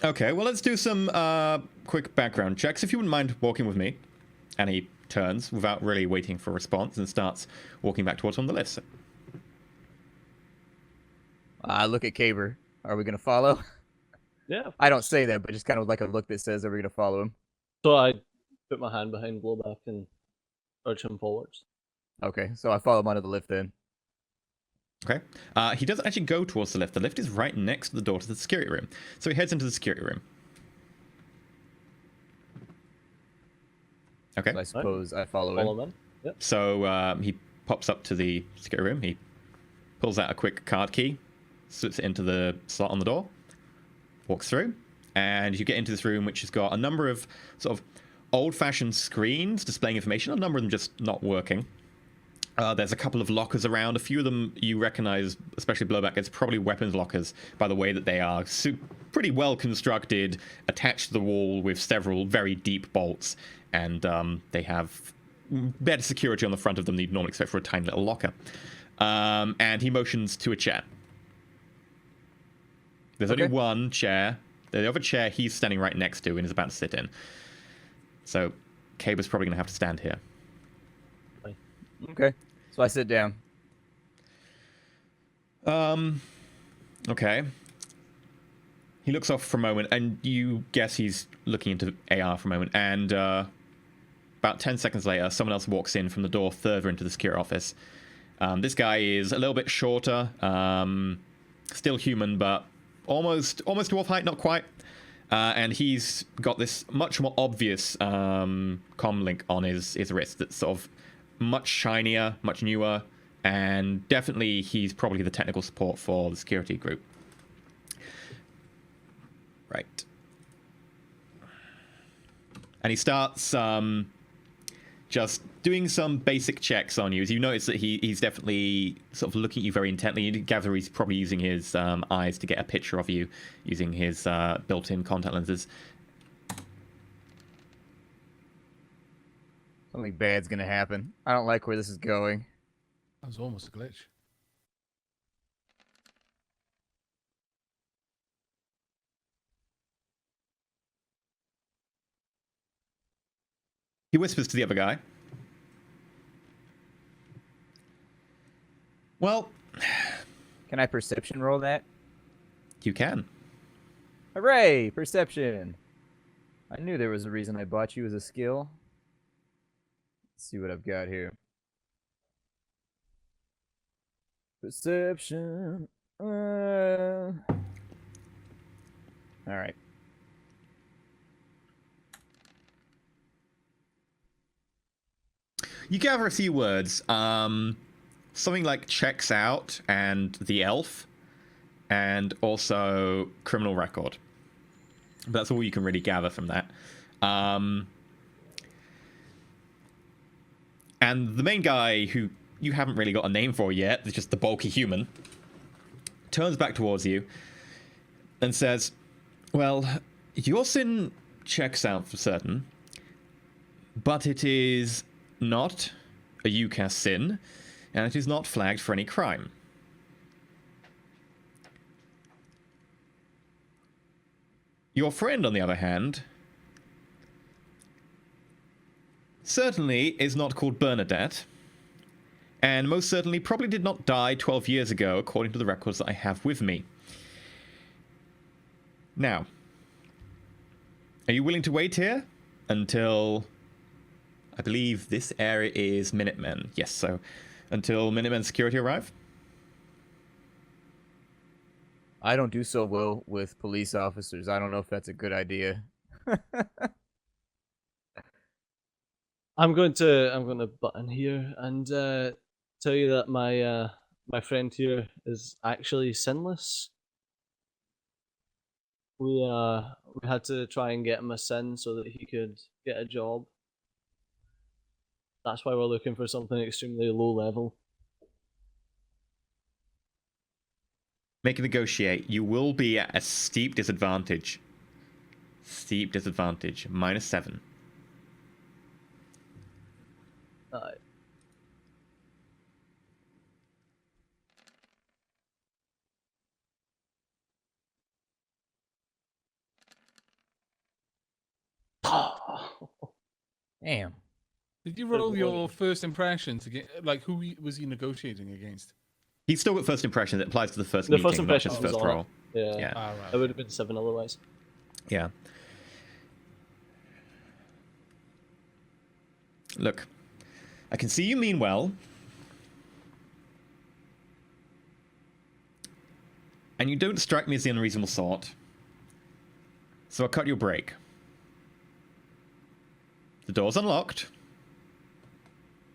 Okay, well, let's do some quick background checks. If you wouldn't mind walking with me. And he turns without really waiting for a response and starts walking back towards on the list. I look at Caber. Are we going to follow? Yeah. I don't say that, but just kind of like a look that says, are we going to follow him? So I put my hand behind Blowback and urge him forwards. Okay, so I follow him onto the lift then. Okay. He doesn't actually go towards the lift. The lift is right next to the door to the security room. So he heads into the security room. Okay. So I suppose I follow Follow him. him in. Yep. So he pops up to the security room. He pulls out a quick card key, slips it into the slot on the door, walks through, and you get into this room which has got a number of sort of old-fashioned screens displaying information, a number of them just not working. There's a couple of lockers around. A few of them you recognize, especially Blowback, it's probably weapons lockers by the way that they are pretty well constructed, attached to the wall with several very deep bolts, and they have better security on the front of them than you'd normally expect for a tiny little locker. And he motions to a chair. There's only one chair. The other chair he's standing right next to and is about to sit in. So Caber's probably going to have to stand here. Okay, so I sit down. Okay. He looks off for a moment, and you guess he's looking into AR for a moment, and about 10 seconds later, someone else walks in from the door further into the secure office. This guy is a little bit shorter, still human, but almost dwarf height, not quite. And he's got this much more obvious comm link on his wrist that's sort of much shinier, much newer, and definitely he's probably the technical support for the security group. Right. And he starts just doing some basic checks on you. As you notice that he's definitely sort of looking at you very intently. You gather he's probably using his eyes to get a picture of you, using his built-in contact lenses. Something bad's gonna happen. I don't like where this is going. That was almost a glitch. He whispers to the other guy. Well, Can I perception roll that? you can. Hooray! Perception! I knew there was a reason I bought you as a skill. Let's see what I've got here. Perception. Alright. You gather a few words. Something like checks out and the elf, and also criminal record. But that's all you can really gather from that. And the main guy, who you haven't really got a name for yet, it's just the bulky human, turns back towards you and says, well, your sin checks out for certain, but it is not a UCAS sin, and it is not flagged for any crime. Your friend, on the other hand, certainly is not called Bernadette, and most certainly probably did not die 12 years ago, according to the records that I have with me. Now, are you willing to wait here until... I believe this area is Minutemen. Yes, so until Minutemen security arrive? I don't do so well with police officers. I don't know if that's a good idea. I'm going to butt in here and tell you that my friend here is actually sinless. We had to try and get him a sin so that he could get a job. That's why we're looking for something extremely low level. Make a negotiate. You will be at a steep disadvantage. Steep disadvantage. -7. Alright. Damn. Did you roll your first impression to get, like, who was he negotiating against? He's still got first impression. It applies to the first The meeting, first not impression just was first on it. roll. Yeah. Yeah. Ah, right. It would have been 7 otherwise. Yeah. Look, I can see you mean well. And you don't strike me as the unreasonable sort. So I'll cut your break. The door's unlocked.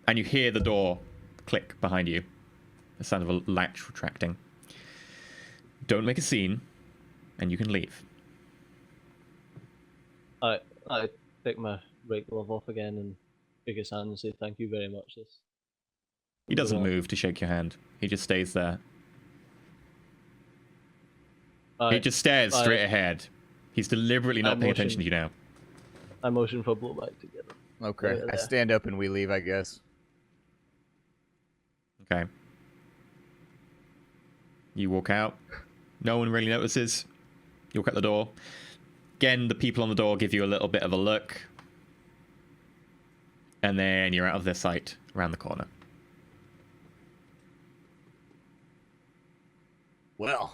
And you hear the door click behind you. The sound of a latch retracting. Don't make a scene, and you can leave. I take my right glove off again and shake his hand and say thank you very much. He doesn't move to shake your hand. He just stays there. He just stares straight ahead. He's deliberately not paying attention to you now. I motion for blowback together. Okay, I stand up and we leave, I guess. Okay. You walk out. No one really notices. You walk out the door. Again, the people on the door give you a little bit of a look. And then you're out of their sight around the corner. Well,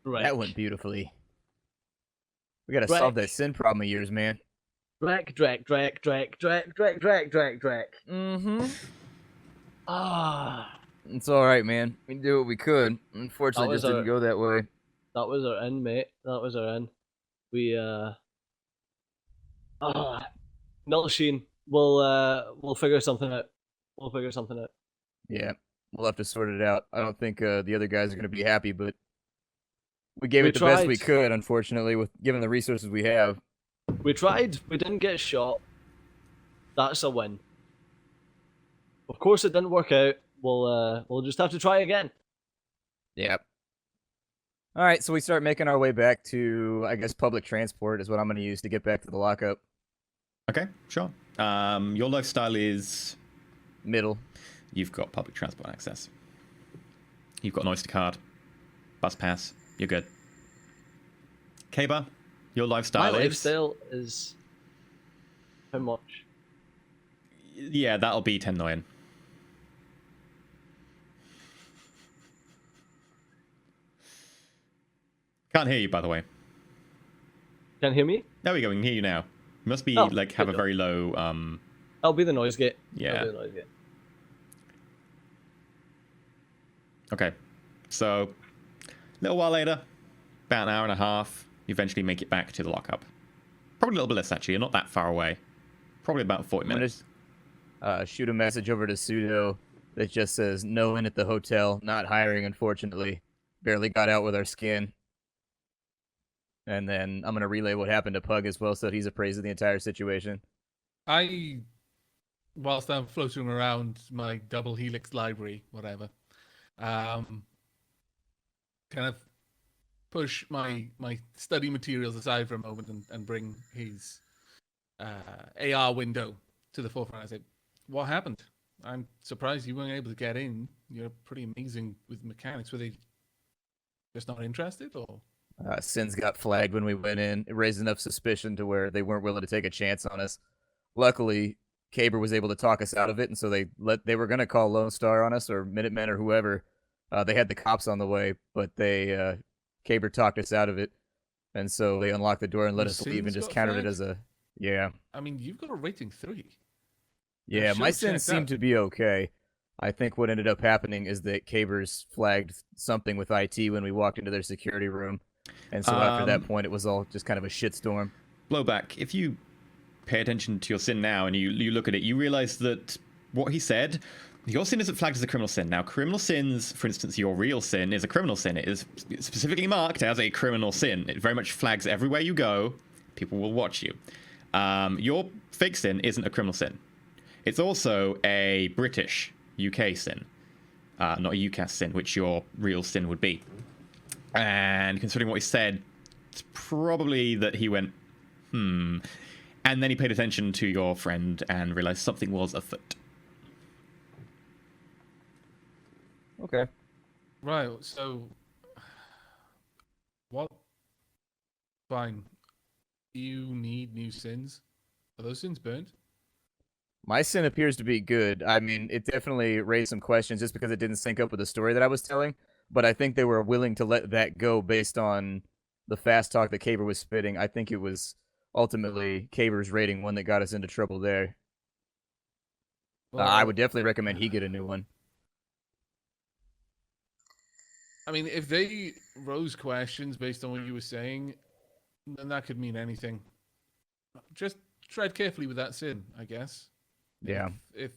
Right. that went beautifully. We gotta solve that sin problem of yours, man. Drac. Mm-hmm. Ah. It's alright, man. We did what we could. Unfortunately, it just didn't go that way. That was our end, mate. That was our end. We Milsheen, we'll figure something out. We'll figure something out. Yeah, we'll have to sort it out. I don't think the other guys are gonna be happy, but we gave it the best we could, unfortunately, with given the resources we have. We tried. We didn't get shot. That's a win. Of course, it didn't work out. We'll just have to try again. Yep. All right, so we start making our way back to, I guess, public transport is what I'm going to use to get back to the lockup. Okay, sure. Your lifestyle is... Middle. You've got public transport access. You've got an Oyster card. Bus pass. You're good. Kaba, your lifestyle My is... lifestyle is... How much? Yeah, that'll be 10 million. Can't hear you, by the way. Can't hear me? There we go, we can hear you now. You must be, Oh, like, have good. a very low, That'll be the noise gate. Yeah. That'll be the noise gate. Okay. So, a little while later, about an hour and a half, you eventually make it back to the lockup. Probably a little bit less, actually. You're not that far away. Probably about 40 minutes. Shoot a message over to Pseudo that just says, no in at the hotel, not hiring, unfortunately. Barely got out with our skin. And then I'm going to relay what happened to Pug as well, so that he's appraised of the entire situation. Whilst I'm floating around my double helix library, whatever, kind of push my study materials aside for a moment and bring his AR window to the forefront. I say, what happened? I'm surprised you weren't able to get in. You're pretty amazing with mechanics. Were they just not interested, or? Sins got flagged when we went in. It raised enough suspicion to where they weren't willing to take a chance on us. Luckily, Caber was able to talk us out of it, and so they were going to call Lone Star on us or Minutemen or whoever. They had the cops on the way, but Caber talked us out of it, and so they unlocked the door and let us leave and just counted it as a I mean, you've got a rating 3. Yeah, my sins seemed to be okay. I think what ended up happening is that Caber's flagged something with IT when we walked into their security room. And so after that point, it was all just kind of a shitstorm. Blowback, if you pay attention to your sin now and you look at it, you realize that what he said, your sin isn't flagged as a criminal sin. Now, criminal sins, for instance, your real sin is a criminal sin. It is specifically marked as a criminal sin. It very much flags everywhere you go. People will watch you. Your fake sin isn't a criminal sin. It's also a British UK sin, not a UCAS sin, which your real sin would be. And considering what he said, it's probably that he went, and then he paid attention to your friend and realized something was afoot. Okay. Right, so what? Fine. You need new sins. Are those sins burnt? My sin appears to be good. I mean, it definitely raised some questions just because it didn't sync up with the story that I was telling. But I think they were willing to let that go based on the fast talk that Caber was spitting. I think it was ultimately Caber's rating one that got us into trouble there. Well, I would definitely recommend he get a new one. I mean, if they rose questions based on what you were saying, then that could mean anything. Just tread carefully with that sin, I guess. Yeah. If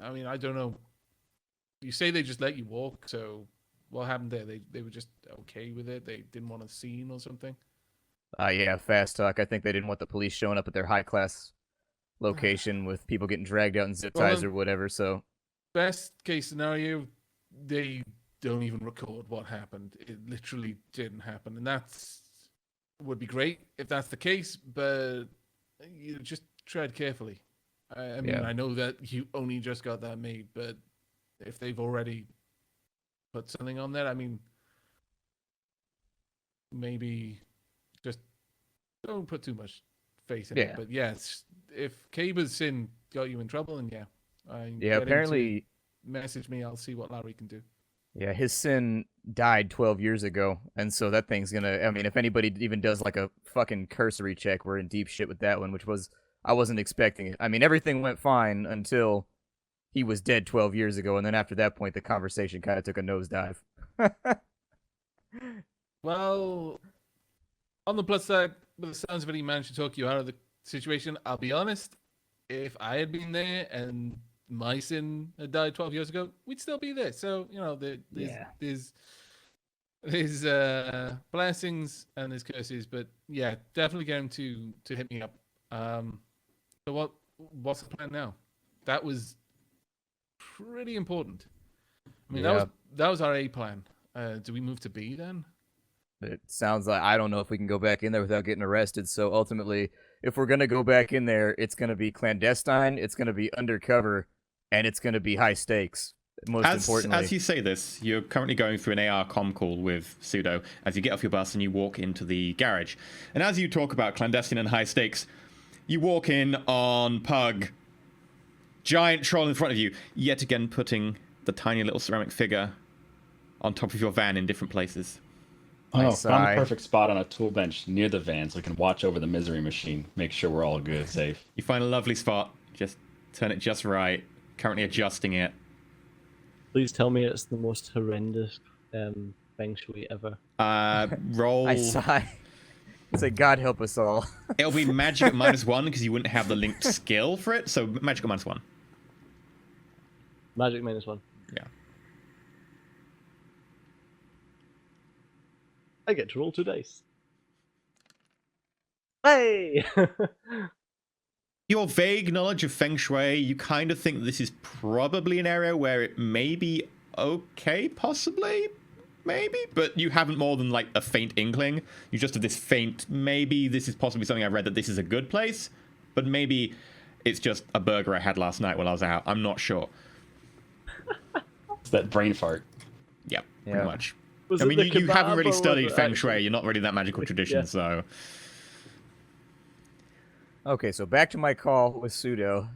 I mean, I don't know. You say they just let you walk, so what happened there? They were just okay with it? They didn't want a scene or something? Yeah, fast talk. I think they didn't want the police showing up at their high-class location with people getting dragged out in zip ties or whatever, so... Best case scenario, they don't even record what happened. It literally didn't happen, and that's would be great if that's the case, but you just tread carefully. I mean, I know that you only just got that made, but if they've already put something on there, I mean, maybe just don't put too much faith in it. But yes, if Caber's sin got you in trouble, and apparently message me. I'll see what Larry can do. Yeah, his sin died 12 years ago, and so that thing's gonna... I mean, if anybody even does, like, a fucking cursory check, we're in deep shit with that one, which was... I wasn't expecting it. I mean, everything went fine until he was dead 12 years ago, and then after that point, the conversation kind of took a nosedive. Well, on the plus side, with the sounds of it, he managed to talk you out of the situation. I'll be honest, if I had been there and my sin had died 12 years ago, we'd still be there. So, you know, there's blessings and there's curses, but yeah, definitely get him to hit me up. So what's the plan now? That was pretty important. I mean, that was our A plan. Do we move to B then? It sounds like... I don't know if we can go back in there without getting arrested, so ultimately, if we're going to go back in there, it's going to be clandestine, it's going to be undercover, and it's going to be high stakes, most importantly. As you say this, you're currently going through an AR comm call with Pseudo as you get off your bus and you walk into the garage. And as you talk about clandestine and high stakes, you walk in on Pug giant troll in front of you, yet again putting the tiny little ceramic figure on top of your van in different places. Oh, found sigh. the perfect spot on a tool bench near the van so we can watch over the misery machine, make sure we're all good, safe. You find a lovely spot, just turn it just right, currently adjusting it. Please tell me it's the most horrendous feng shui ever. Roll. I sigh. It's like, God help us all. It'll be magic at -1 because you wouldn't have the linked skill for it, so magic at -1. Magic -1. Yeah. I get to roll 2 dice. Hey! Your vague knowledge of feng shui, you kind of think this is probably an area where it may be okay, possibly, maybe, but you haven't more than like a faint inkling. You just have this faint, maybe this is possibly something I read that this is a good place, but maybe it's just a burger I had last night while I was out. I'm not sure. It's that brain fart. Yeah, Yeah. pretty much. Was I it mean, the you haven't kebab really or was studied it feng shui. actually- You're not really that magical tradition, Yeah. so... Okay, so back to my call with Pseudo.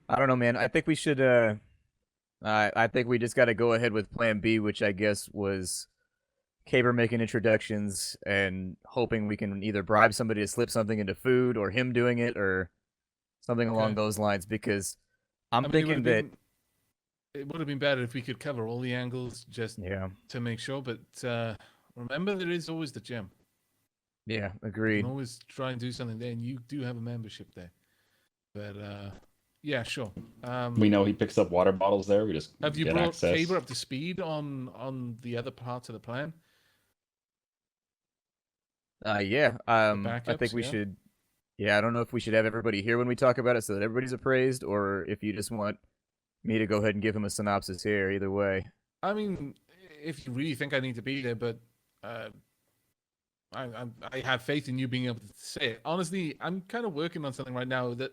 I don't know, man. I think we should, I think we just got to go ahead with Plan B, which I guess was Caber making introductions and hoping we can either bribe somebody to slip something into food or him doing it or something along Okay. those lines, because I'm I mean, thinking that, it would have been better if we could cover all the angles just yeah, to make sure. But remember, there is always the gym. yeah, You agreed. can always try and do something there, and you do have a membership there. But yeah, sure. We know he picks up water bottles there. We just Have you get brought access. Caber up to speed on the other parts of the plan? Yeah, I think backups, we yeah? should, yeah, I don't know if we should have everybody here when we talk about it so that everybody's appraised, or if you just want me to go ahead and give him a synopsis here, either way. I mean, if you really think I need to be there, but I have faith in you being able to say it. Honestly, I'm kind of working on something right now that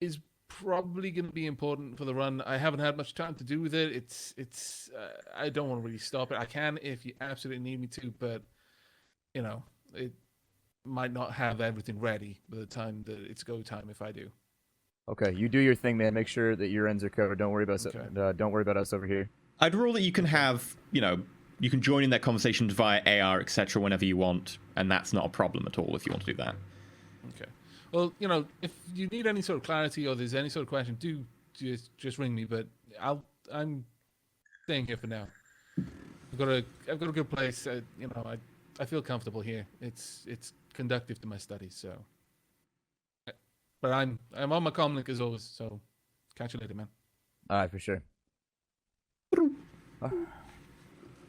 is probably going to be important for the run. I haven't had much time to do with it. It's I don't want to really stop it. I can if you absolutely need me to, but you know, it might not have everything ready by the time that it's go time if I do. Okay, you do your thing, man. Make sure that your ends are covered. Don't worry about don't worry about us over here. I'd rule that you can have, you know, you can join in that conversation via AR, etc., whenever you want, and that's not a problem at all if you want to do that. Okay. Well, you know, if you need any sort of clarity or there's any sort of question, do just ring me. But I'm staying here for now. I've got a good place. You know, I feel comfortable here. It's conductive to my studies. So, but I'm on my comlink as always. So, catch you later, man. All right, for sure.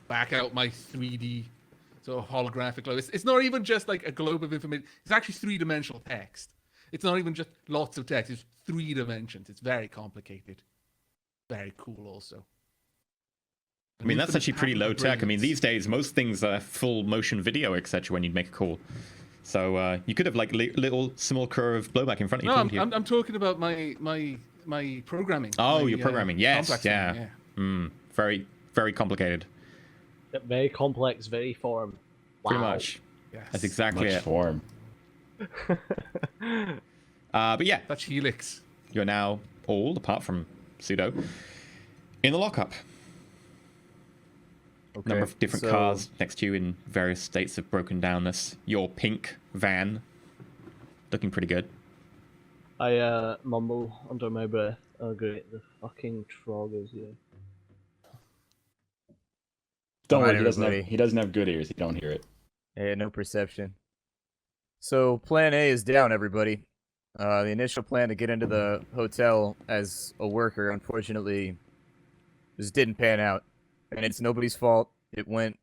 Back out my 3D sort of holographic globe. It's not even just like a globe of information. It's actually 3-dimensional text. It's not even just lots of text. It's 3 dimensions. It's very complicated. Very cool also. I mean, that's Infinite actually pretty low pattern tech. I mean, brilliance. these days, most things are full motion video, etc., when you'd make a call. So you could have, like, little simulacra of blowback in front of you. No, talking to you. I'm talking about my programming. Oh, my, your programming. Yes, complex yeah. one, Very, very complicated. Very complex, very form. Pretty Wow. much. Yes. That's exactly Much it. form. But yeah, That's Helix. you're now all, apart from Pseudo, in the lockup. Okay. Number of different so- cars next to you in various states of broken downness. Your pink van, looking pretty good. I mumble under my breath. Oh great, the fucking trog is here. Don't All worry, right, everybody. he doesn't have good ears. He don't hear it. Yeah, no perception. So plan A is down, everybody. The initial plan to get into the hotel as a worker, unfortunately, just didn't pan out. And it's nobody's fault. It went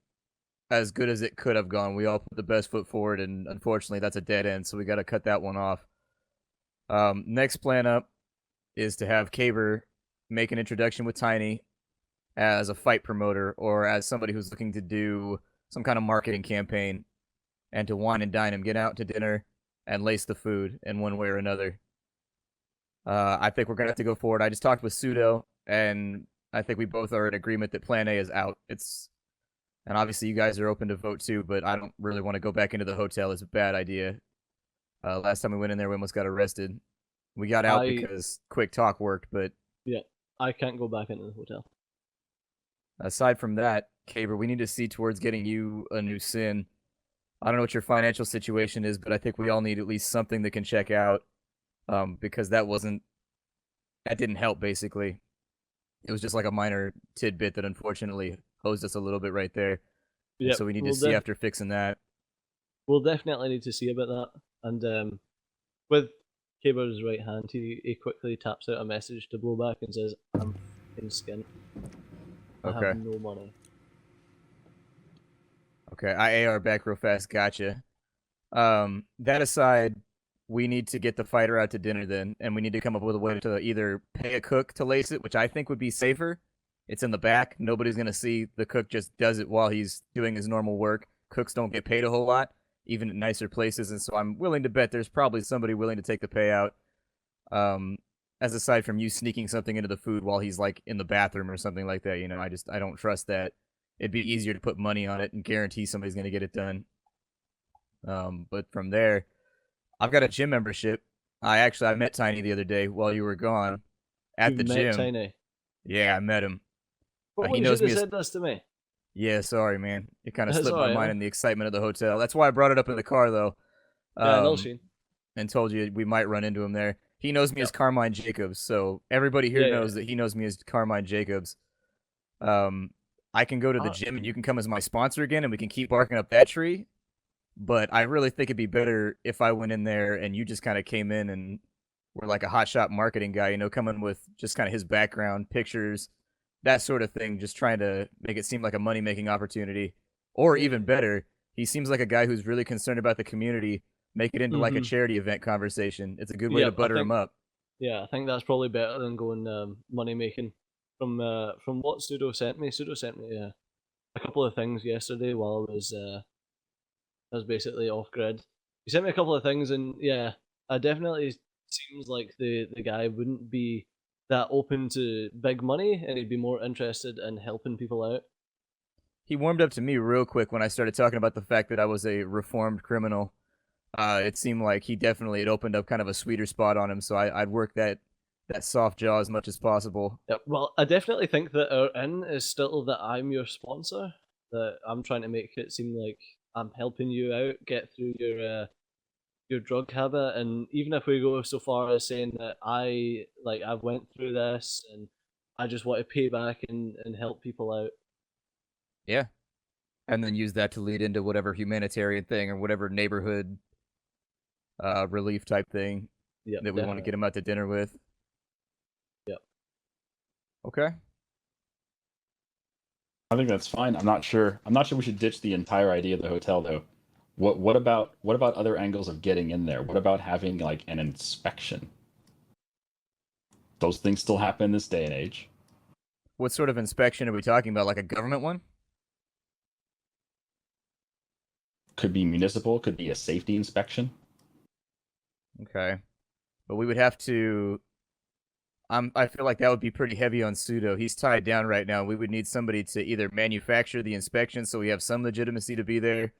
as good as it could have gone. We all put the best foot forward, and unfortunately, that's a dead end, so we got to cut that one off. Next plan up is to have Caber make an introduction with Tiny as a fight promoter or as somebody who's looking to do some kind of marketing campaign and to wine and dine him, get out to dinner and lace the food in one way or another. I think we're going to have to go forward. I just talked with Pseudo, and I think we both are in agreement that Plan A is out. And obviously you guys are open to vote too, but I don't really want to go back into the hotel. It's a bad idea. Last time we went in there, we almost got arrested. We got out I- because quick talk worked, but I can't go back into the hotel. aside from that, Caber, we need to see towards getting you a new sin. I don't know what your financial situation is, but I think we all need at least something that can check out. Because that didn't help basically. It was just like a minor tidbit that unfortunately hosed us a little bit right there. And Yeah, so we need to see after fixing that. We'll definitely need to see about that. And with Caber's right hand, he quickly taps out a message to Blowback and says, "I'm in skint. I Okay. have no money." Okay, I AR back real fast. Gotcha. That aside, we need to get the fighter out to dinner then, and we need to come up with a way to either pay a cook to lace it, which I think would be safer. It's in the back. Nobody's gonna see. The cook just does it while he's doing his normal work. Cooks don't get paid a whole lot, even at nicer places, and so I'm willing to bet there's probably somebody willing to take the payout. As aside from you sneaking something into the food while he's like in the bathroom or something like that, I don't trust that. It'd be easier to put money on it and guarantee somebody's gonna get it done. But from there, I've got a gym membership. I met Tiny the other day while you were gone at the You've met gym. Tiny. Yeah, I met him. But He you knows should me have as- said this to me. Yeah, sorry, man. It kind of That's slipped my alright, mind man. in the excitement of the hotel. That's why I brought it up in the car, though. Yeah, no, Sheen. And told you we might run into him there. He knows me as Carmine Jacobs, so everybody here Yeah, knows that he knows me as Carmine Jacobs. I can go to the gym and you can come as my sponsor again, and we can keep barking up that tree. But I really think it'd be better if I went in there and you just kind of came in and were like a hotshot marketing guy, coming with just kind of his background, pictures, that sort of thing, just trying to make it seem like a money making opportunity. Or even better, he seems like a guy who's really concerned about the community. Make it into like a charity event conversation. It's a good way to Yep, I butter him think- up. Yeah, I think that's probably better than going money making. From what Pseudo sent me a couple of things yesterday while I was basically off grid. He sent me a couple of things, and yeah, I definitely seems like the guy wouldn't be that open to big money, and he'd be more interested in helping people out. He warmed up to me real quick when I started talking about the fact that I was a reformed criminal. It seemed like he definitely had opened up kind of a sweeter spot on him, so I'd work that soft jaw as much as possible. Yep. Well, I definitely think that our in is still that I'm your sponsor. That I'm trying to make it seem like I'm helping you out get through your drug habit, and even if we go so far as saying that I've went through this and I just want to pay back and help people out. Yeah. And then use that to lead into whatever humanitarian thing or whatever neighborhood relief type thing Yep, that we want to get him out to dinner with. Yep. Okay. I think that's fine. I'm not sure we should ditch the entire idea of the hotel though. What about other angles of getting in there? What about having like an inspection? Those things still happen in this day and age. What sort of inspection are we talking about? Like a government one? Could be municipal, could be a safety inspection. Okay. But we would have to. I feel like that would be pretty heavy on Pseudo. He's tied down right now. We would need somebody to either manufacture the inspection so we have some legitimacy to be there.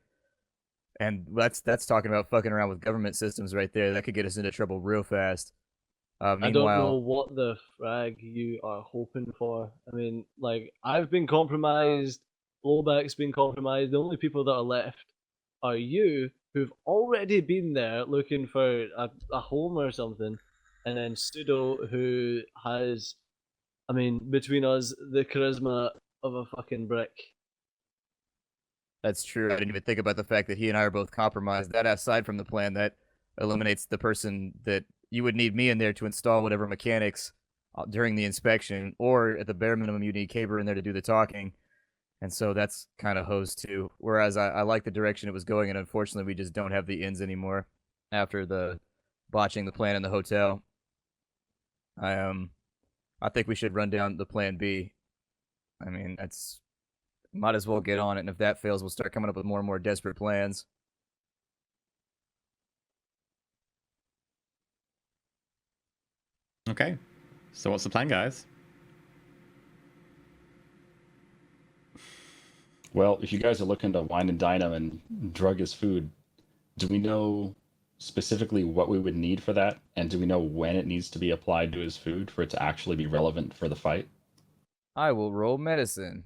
And that's talking about fucking around with government systems right there. That could get us into trouble real fast. I don't know Meanwhile, what the frag you are hoping for. I mean, like, I've been compromised, Blowback's been compromised. The only people that are left are you, who've already been there looking for a home or something, and then Pseudo, who has, I mean, between us, the charisma of a fucking brick. that's true. I didn't even think about the fact that he and I are both compromised. That aside from the plan, that eliminates the person that you would need me in there to install whatever mechanics during the inspection, or at the bare minimum, you need Caber in there to do the talking. And so that's kind of hosed too. Whereas I like the direction it was going, and unfortunately, we just don't have the ins anymore after the botching the plan in the hotel. I think we should run down the plan B. I mean, that's might as well get on it, and if that fails, we'll start coming up with more and more desperate plans. Okay. So what's the plan, guys? Well, if you guys are looking to wine and dine him and drug his food, do we know specifically what we would need for that? And do we know when it needs to be applied to his food for it to actually be relevant for the fight? I will roll medicine.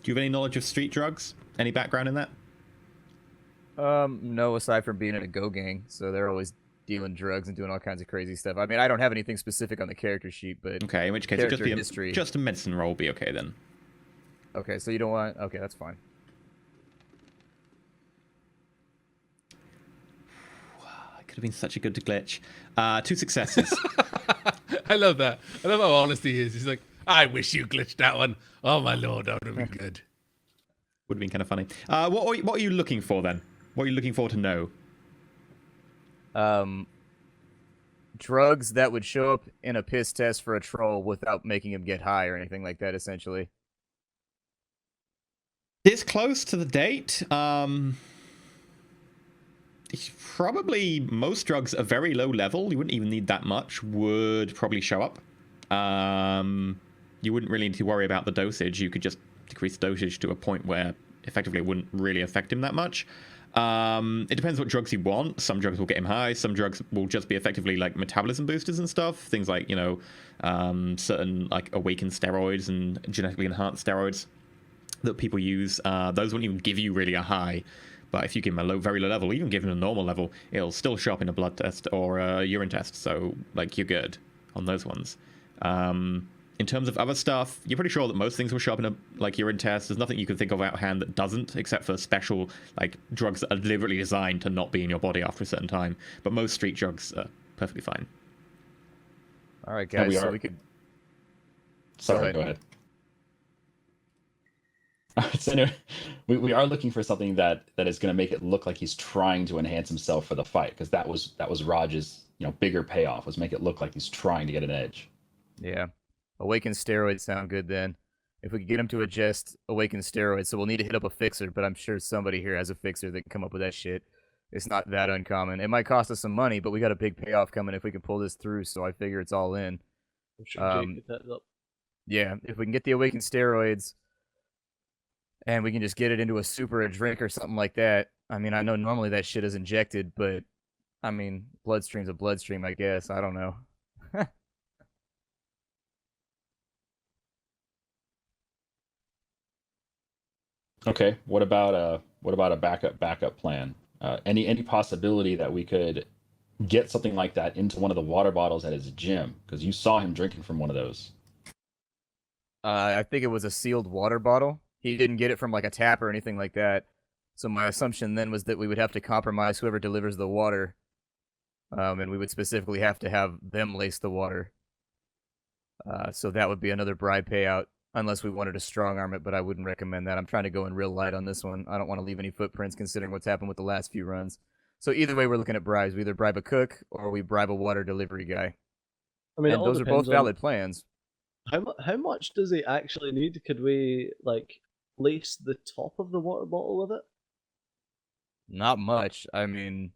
Do you have any knowledge of street drugs? Any background in that? No, aside from being in a go gang, so they're always dealing drugs and doing all kinds of crazy stuff. I mean, I don't have anything specific on the character sheet, but Okay, in which case, just history. just a medicine roll will be okay then. Okay, so you don't want. Okay, that's fine. It could have been such a good glitch. 2 successes. I love that. I love how honest he is. He's like, I wish you glitched that one. Oh my lord, that would have been good. Would have been kind of funny. What are you looking for then? What are you looking for to know? Drugs that would show up in a piss test for a troll without making him get high or anything like that, essentially. This close to the date, probably most drugs are very low level. You wouldn't even need that much. Would probably show up. You wouldn't really need to worry about the dosage. You could just decrease the dosage to a point where effectively it wouldn't really affect him that much. It depends what drugs you want. Some drugs will get him high. Some drugs will just be effectively like metabolism boosters and stuff. Things like, certain like awakened steroids and genetically enhanced steroids that people use. Those won't even give you really a high. But if you give him a very low level, even give him a normal level, it'll still show up in a blood test or a urine test. So, like, you're good on those ones. In terms of other stuff, you're pretty sure that most things will show up in a urine test. There's nothing you can think of out hand that doesn't, except for special drugs that are deliberately designed to not be in your body after a certain time. But most street drugs are perfectly fine. All right, guys. So we could. Sorry, go ahead. So anyway, we are looking for something that is going to make it look like he's trying to enhance himself for the fight, because that was Raj's bigger payoff, was make it look like he's trying to get an edge. Yeah. Awakened steroids sound good then. If we could get him to adjust awakened steroids, so we'll need to hit up a fixer, but I'm sure somebody here has a fixer that can come up with that shit. It's not that uncommon. It might cost us some money, but we got a big payoff coming if we can pull this through, so I figure it's all in. I'm sure Jake could set it up. Yeah, if we can get the awakened steroids, and we can just get it into a soup or a drink or something like that. I mean, I know normally that shit is injected, but, I mean, bloodstream's a bloodstream, I guess. I don't know. Okay, what about a backup plan? Any possibility that we could get something like that into one of the water bottles at his gym? Because you saw him drinking from one of those. I think it was a sealed water bottle. He didn't get it from a tap or anything like that. So my assumption then was that we would have to compromise whoever delivers the water. And we would specifically have to have them lace the water. So that would be another bribe payout, unless we wanted to strong arm it, but I wouldn't recommend that. I'm trying to go in real light on this one. I don't want to leave any footprints considering what's happened with the last few runs. So either way, we're looking at bribes. We either bribe a cook or we bribe a water delivery guy. I mean, and those are both valid plans. How much does he actually need? Could we lace the top of the water bottle with it? Not much. I mean,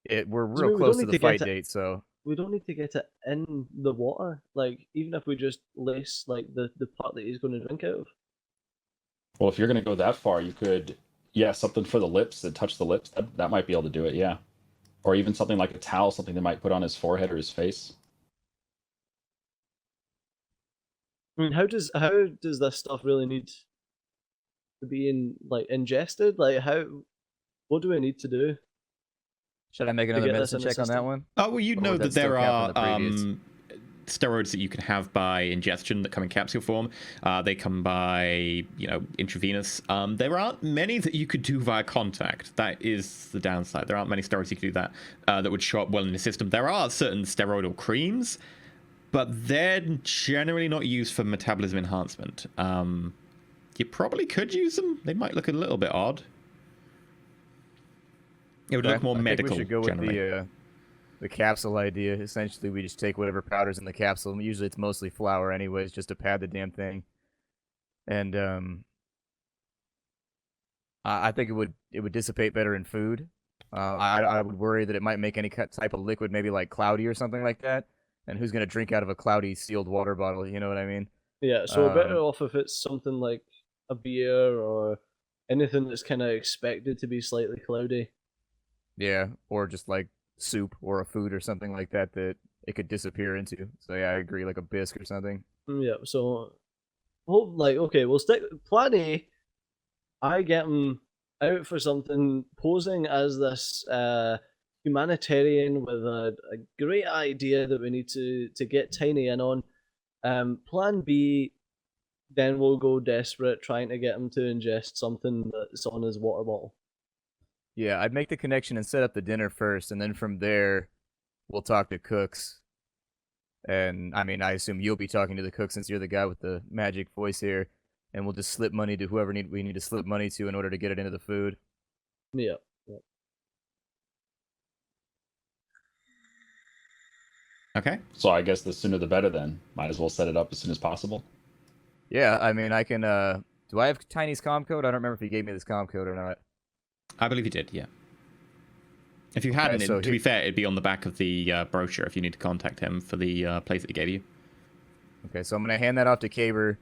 we're real close to the fight date, so we don't need to get it in the water. Even if we just lace the part that he's going to drink out of. Well, if you're going to go that far, you could, something for the lips that touch the lips. That might be able to do it, yeah. Or even something like a towel, something they might put on his forehead or his face. I mean, how does this stuff really need to be ingested? What do we need to do? Should I make another medicine check on that one? Oh, well, you'd know that there are steroids that you can have by ingestion that come in capsule form. They come by, intravenous. There aren't many that you could do via contact. That is the downside. There aren't many steroids you could do that would show up well in the system. There are certain steroidal creams, but they're generally not used for metabolism enhancement. You probably could use them. They might look a little bit odd. It would look more medical. I think we should go generally. with the capsule idea. Essentially, we just take whatever powder's in the capsule. Usually, it's mostly flour, anyways, just to pad the damn thing. And I think it would dissipate better in food. I would worry that it might make any type of liquid maybe cloudy or something like that. And who's gonna drink out of a cloudy sealed water bottle? You know what I mean? Yeah. So we're better off if it's something like a beer or anything that's kind of expected to be slightly cloudy. Yeah, or just like soup or a food or something like that that it could disappear into. So yeah, I agree, like a bisque or something. Yeah, so okay, we'll stick plan A. I get him out for something, posing as this humanitarian with a great idea that we need to get Tiny in on. Plan B, then we'll go desperate, trying to get him to ingest something that's on his water bottle. Yeah, I'd make the connection and set up the dinner first, and then from there, we'll talk to cooks. And I mean, I assume you'll be talking to the cook since you're the guy with the magic voice here, and we'll just slip money to whoever we need to slip money to in order to get it into the food. Yeah. Okay. So I guess the sooner the better then. Might as well set it up as soon as possible. Yeah, I mean, I can. Do I have Tiny's comm code? I don't remember if he gave me this comm code or not. I believe you did, yeah. If you hadn't, so to be fair, it'd be on the back of the brochure if you need to contact him for the place that he gave you. Okay, so I'm gonna hand that off to Caber,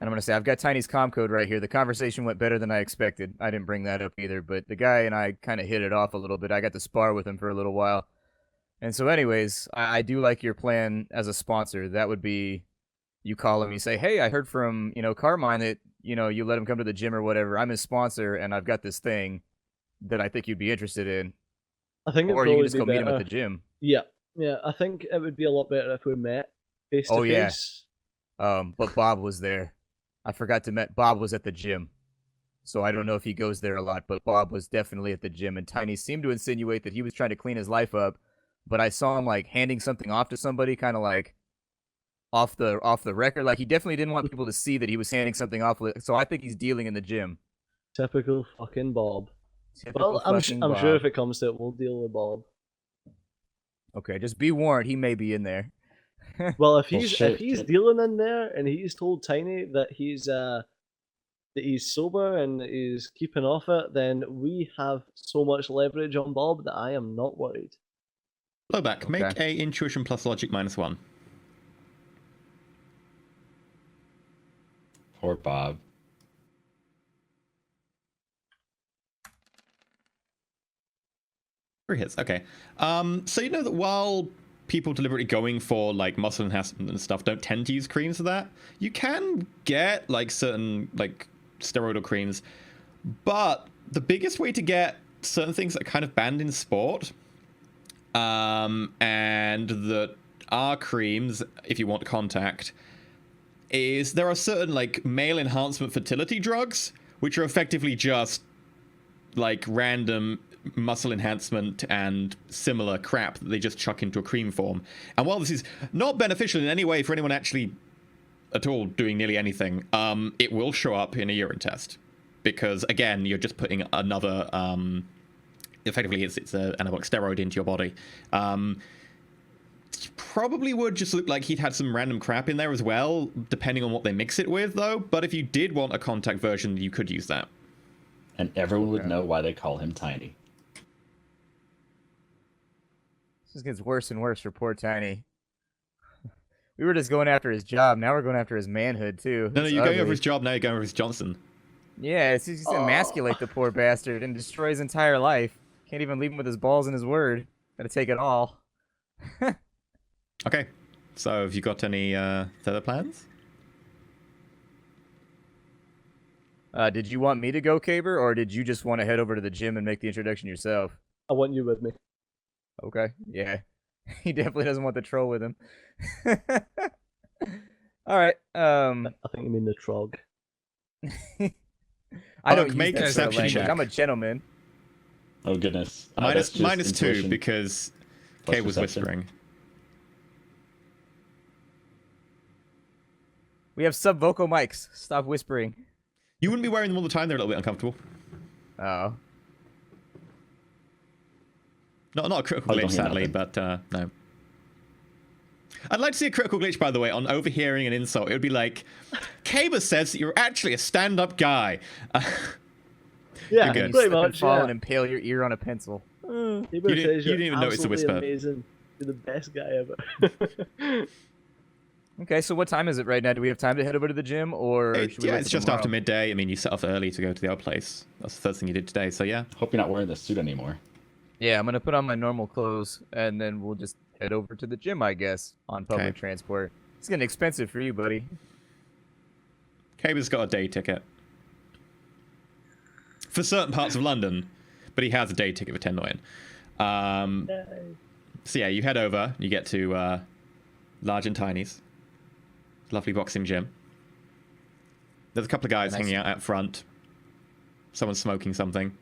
and I'm gonna say I've got Tiny's comm code right here. The conversation went better than I expected. I didn't bring that up either, but the guy and I kind of hit it off a little bit. I got to spar with him for a little while. And so anyways, I do like your plan as a sponsor. That would be, you call him, you say, hey, I heard from, Carmine that, you let him come to the gym or whatever. I'm his sponsor, and I've got this thing that I think you'd be interested in. I think Or you can just go meet him at the gym. Yeah, I think it would be a lot better if we met face to face. But Bob was there. I forgot to met. Bob was at the gym. So I don't know if he goes there a lot, but Bob was definitely at the gym, and Tiny seemed to insinuate that he was trying to clean his life up. But I saw him like handing something off to somebody, kind of like off the record. Like he definitely didn't want people to see that he was handing something off. So I think he's dealing in the gym. Typical fucking Bob. Typical I'm Bob. sure if it comes to it, we'll deal with Bob. Okay, just be warned, he may be in there. Well, if he's dealing in there and he's told Tiny that he's sober and is keeping off it, then we have so much leverage on Bob that I am not worried. Blowback, make a intuition plus logic -1. Poor Bob. Three hits, okay. So you know that while people deliberately going for like muscle enhancement and stuff don't tend to use creams for that, you can get like certain like steroidal creams, but the biggest way to get certain things that are kind of banned in sport and that are creams, if you want contact, is there are certain like male enhancement fertility drugs, which are effectively just like random muscle enhancement and similar crap that they just chuck into a cream form. And while this is not beneficial in any way for anyone actually at all doing nearly anything, it will show up in a urine test. Because again, you're just putting another effectively it's an anabolic steroid into your body. Probably would just look like he'd had some random crap in there as well, depending on what they mix it with, though. But if you did want a contact version, you could use that. And everyone would know why they call him Tiny. This gets worse and worse for poor Tiny. We were just going after his job. Now we're going after his manhood, too. No, you're going over his job. Now you're going over his Johnson. Yeah, it's just emasculate the poor bastard and destroy his entire life. Can't even leave him with his balls and his word. Gotta take it all. Okay, so have you got any further plans? Did you want me to go, Caber, or did you just want to head over to the gym and make the introduction yourself? I want you with me. Okay, yeah. He definitely doesn't want the troll with him. All right. I think you mean the trog. I don't make use that sort of exception language. check. I'm a gentleman. Oh goodness. Minus 2 because Kay was perception. whispering. We have subvocal mics. Stop whispering. You wouldn't be wearing them all the time. They're a little bit uncomfortable. Oh. Not a critical glitch, sadly, but no. I'd like to see a critical glitch, by the way, on overhearing an insult. It would be like, Caber says that you're actually a stand-up guy. Yeah, good. pretty Slip and much. fall Yeah. and impale your ear on a pencil. You didn't even notice the whisper. Amazing. You're the best guy ever. Okay, so what time is it right now? Do we have time to head over to the gym, or should we wait It's till just after tomorrow? midday. I mean, you set off early to go to the other place. That's the first thing you did today, so yeah. Hope you're not wearing the suit anymore. Yeah, I'm gonna put on my normal clothes, and then we'll just head over to the gym, I guess, on public Okay. transport. It's getting expensive for you, buddy. Caber's got a day ticket. For certain parts of London, but he has a day ticket for Tennoyan. So yeah, you head over, you get to Large and Tiny's. Lovely boxing gym. There's a couple of guys Nice. hanging out out front. Someone's smoking something.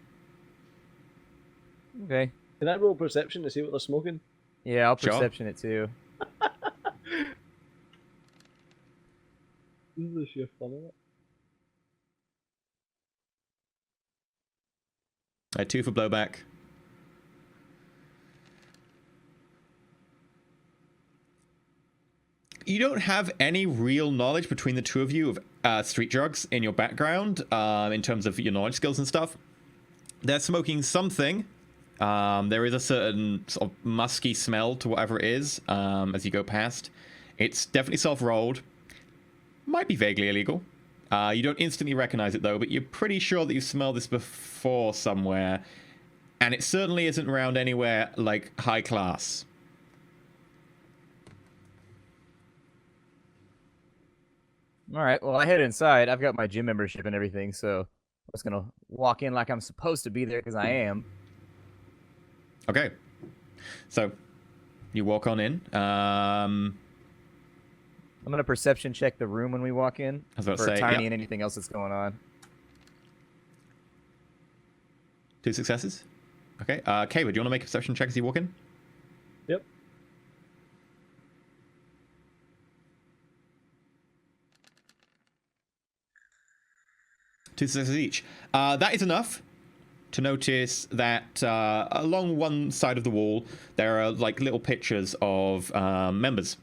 Okay. Can I roll perception to see what they're smoking? Yeah, I'll Sure. perception it too. This is the sheer fun of it. 2 for blowback. You don't have any real knowledge between the two of you of street drugs in your background, in terms of your knowledge skills and stuff. They're smoking something. There is a certain sort of musky smell to whatever it is as you go past. It's definitely self-rolled. Might be vaguely illegal. You don't instantly recognize it, though, but you're pretty sure that you've smelled this before somewhere. And it certainly isn't around anywhere, like, high class. All right. Well, I head inside. I've got my gym membership and everything, so I'm just gonna walk in like I'm supposed to be there because I am. Okay. So, you walk on in. I'm gonna perception check the room when we walk in I was about to for say, Tiny yeah. and anything else that's going on. 2 successes. Okay. Kayla, do you want to make a perception check as you walk in? Yep. Two successes each. That is enough to notice that along one side of the wall there are like little pictures of members,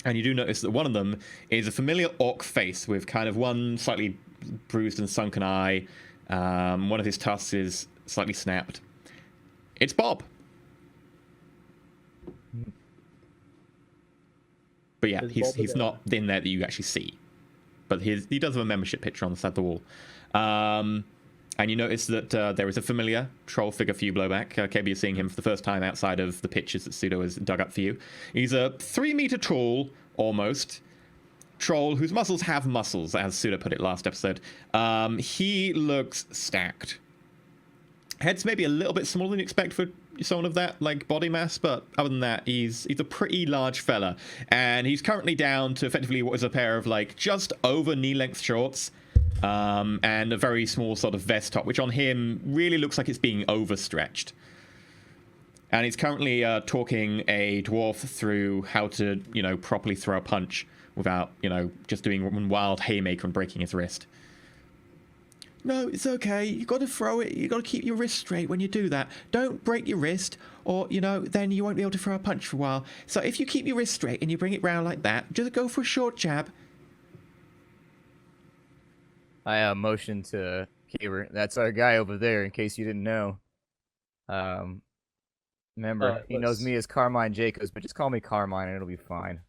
and you do notice that one of them is a familiar orc face with kind of one slightly bruised and sunken eye. One of his tusks is slightly snapped. It's Bob. But yeah, Is he's Bob there? not in there that you actually see. But he does have a membership picture on the side of the wall. And you notice that there is a familiar troll figure for you, Blowback. KB, you're seeing him for the first time outside of the pictures that Pseudo has dug up for you. He's a 3-meter tall, almost, troll whose muscles have muscles, as Pseudo put it last episode. He looks stacked. Head's maybe a little bit smaller than you expect for someone of that like body mass, but other than that, he's a pretty large fella, and he's currently down to effectively what is a pair of like just over knee-length shorts, and a very small sort of vest top, which on him really looks like it's being overstretched. And he's currently talking a dwarf through how to, properly throw a punch without, just doing one wild haymaker and breaking his wrist. No, it's okay. You got to throw it. You got to keep your wrist straight when you do that. Don't break your wrist, or then you won't be able to throw a punch for a while. So if you keep your wrist straight and you bring it round like that, just go for a short jab. I motion to Kaber. That's our guy over there, in case you didn't know. Remember, he knows me as Carmine Jacobs, but just call me Carmine and it'll be fine.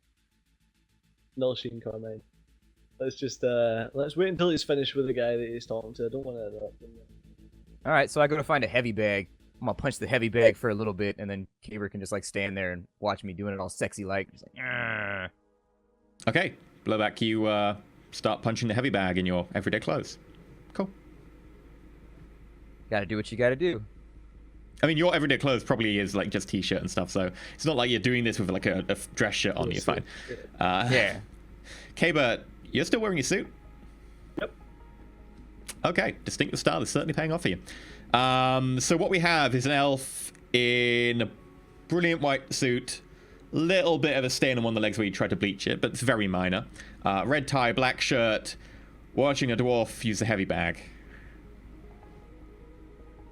Nilsheen Carmine. Let's just let's wait until he's finished with the guy that he's talking to. I don't want to interrupt him. All right, so I go to find a heavy bag. I'm gonna punch the heavy bag for a little bit, and then Kaber can just like stand there and watch me doing it all sexy like. Just like, "Argh." Okay, Blowback, you start punching the heavy bag in your everyday clothes. Cool. Gotta do what you gotta do. I mean, your everyday clothes probably is like just t-shirt and stuff, so it's not like you're doing this with like a dress shirt on. You're fine. Yeah. Kaber, you're still wearing your suit? Yep. Okay, distinctive style is certainly paying off for you. So what we have is an elf in a brilliant white suit, little bit of a stain on one of the legs where you tried to bleach it, but it's very minor. Red tie, black shirt, watching a dwarf use a heavy bag.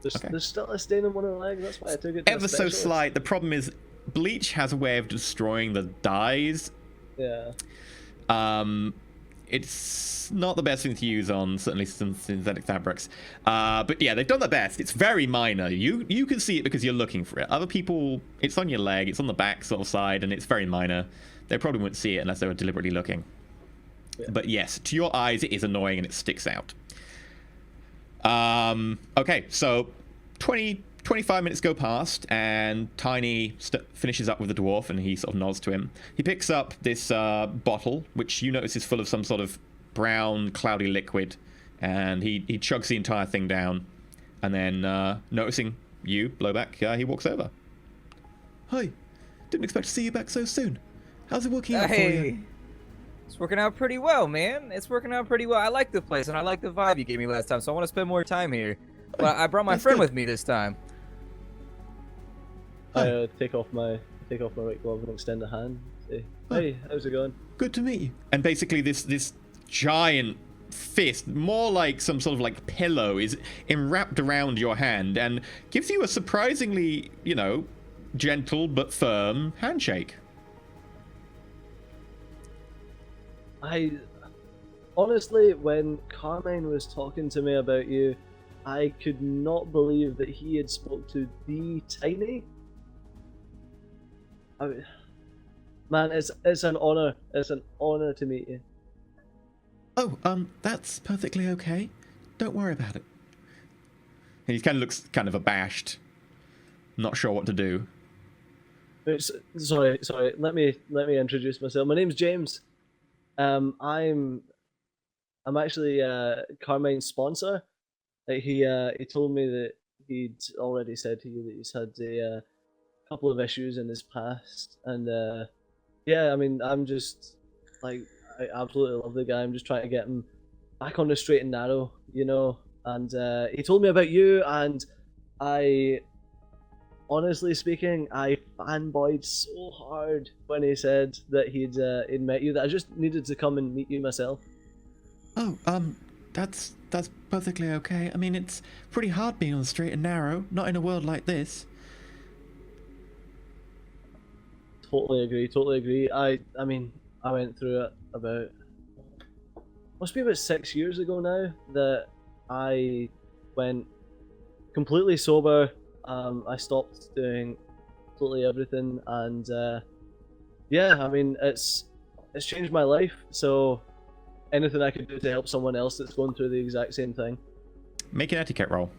There's still a stain on one of the legs. That's why I took it to Ever a so specialist. slight. The problem is bleach has a way of destroying the dyes. Yeah. It's not the best thing to use on certainly some synthetic fabrics. But yeah, they've done their best. It's very minor. You can see it because you're looking for it. Other people, it's on your leg, it's on the back sort of side, and it's very minor. They probably wouldn't see it unless they were deliberately looking. Yeah. But yes, to your eyes, it is annoying and it sticks out. Okay, so 25 minutes go past, and Tiny finishes up with the dwarf, and he sort of nods to him. He picks up this bottle, which you notice is full of some sort of brown, cloudy liquid, and he chugs the entire thing down, and then, noticing you, Blowback, he walks over. Hi, didn't expect to see you back so soon. How's it working out for you? It's working out pretty well, man. It's working out pretty well. I like the place, and I like the vibe you gave me last time, so I want to spend more time here. But I brought my friend with me this time. I take off my right glove and extend a hand. Say, hey, how's it going? Good to meet you. And basically, this giant fist, more like some sort of like pillow, is wrapped around your hand and gives you a surprisingly, gentle but firm handshake. Honestly, when Carmine was talking to me about you, I could not believe that he had spoke to the Tiny. Man, it's an honor. It's an honor to meet you. Oh, that's perfectly okay. Don't worry about it. And he kind of looks kind of abashed, not sure what to do. Sorry. Let me introduce myself. My name's James. I'm actually Carmine's sponsor. He told me that he'd already said to you that he's had a couple of issues in his past, and yeah, I mean, I'm just like, I absolutely love the guy. I'm just trying to get him back on the straight and narrow, and he told me about you, and honestly speaking, I fanboyed so hard when he said that he'd met you that I just needed to come and meet you myself. Oh, that's perfectly okay. I mean, it's pretty hard being on the straight and narrow, not in a world like this. Totally agree. I mean, I went through it must be about 6 years ago now that I went completely sober. I stopped doing totally everything, and yeah, I mean, it's changed my life, so anything I could do to help someone else that's going through the exact same thing. Make an etiquette roll.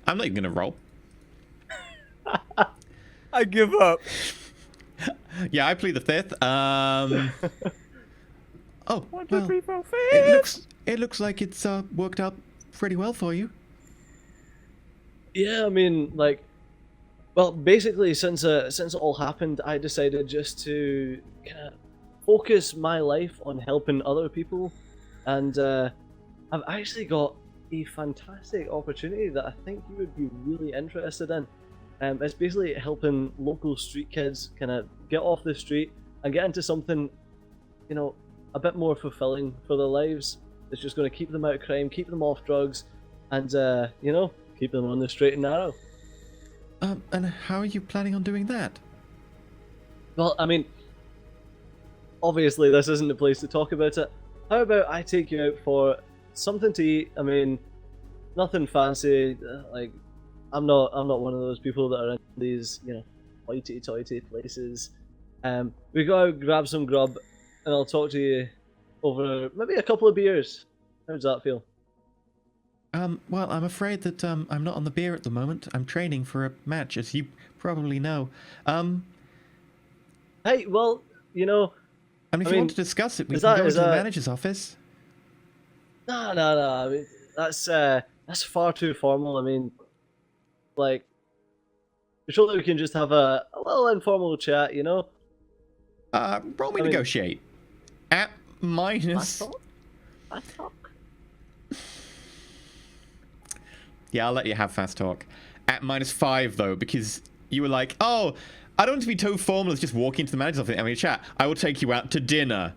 I'm not even gonna roll. I give up. Yeah, I plead the fifth. Oh, 1, 2, 3, 4, 5. It looks like it's worked out pretty well for you. Yeah, I mean, like, well, basically, since it all happened, I decided just to kind of focus my life on helping other people, and I've actually got a fantastic opportunity that I think you would be really interested in. It's basically helping local street kids kind of get off the street and get into something, a bit more fulfilling for their lives. It's just going to keep them out of crime, keep them off drugs, and keep them on the straight and narrow. And how are you planning on doing that? Well, I mean, obviously this isn't the place to talk about it. How about I take you out for something to eat? I mean, nothing fancy. Like, I'm not one of those people that are in these, hoity-toity places. We go out, grab some grub, and I'll talk to you over maybe a couple of beers. How does that feel? Well, I'm afraid that I'm not on the beer at the moment. I'm training for a match, as you probably know. Hey, well, I mean, if you want to discuss it, we can go into the manager's office. No. I mean, that's far too formal. I mean, like, surely we can just have a little informal chat, Roll me negotiate. At minus... Fast talk? Yeah, I'll let you have fast talk. At -5, though, because you were like, oh, I don't want to be too formal as just walking into the manager's office and having a chat. I will take you out to dinner.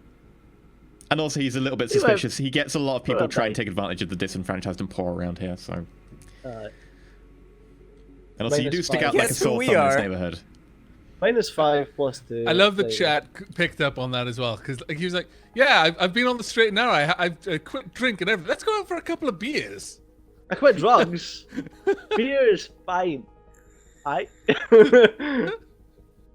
And also, he's a little bit suspicious. He gets a lot of people trying to take advantage of the disenfranchised and poor around here, so... And also, you do stick out like a sore thumb in this neighborhood. -5 plus 2. I love the chat picked up on that as well, because like, he was like, "Yeah, I've been on the straight and narrow. I've quit drinking everything. Let's go out for a couple of beers." I quit drugs. Beer is fine.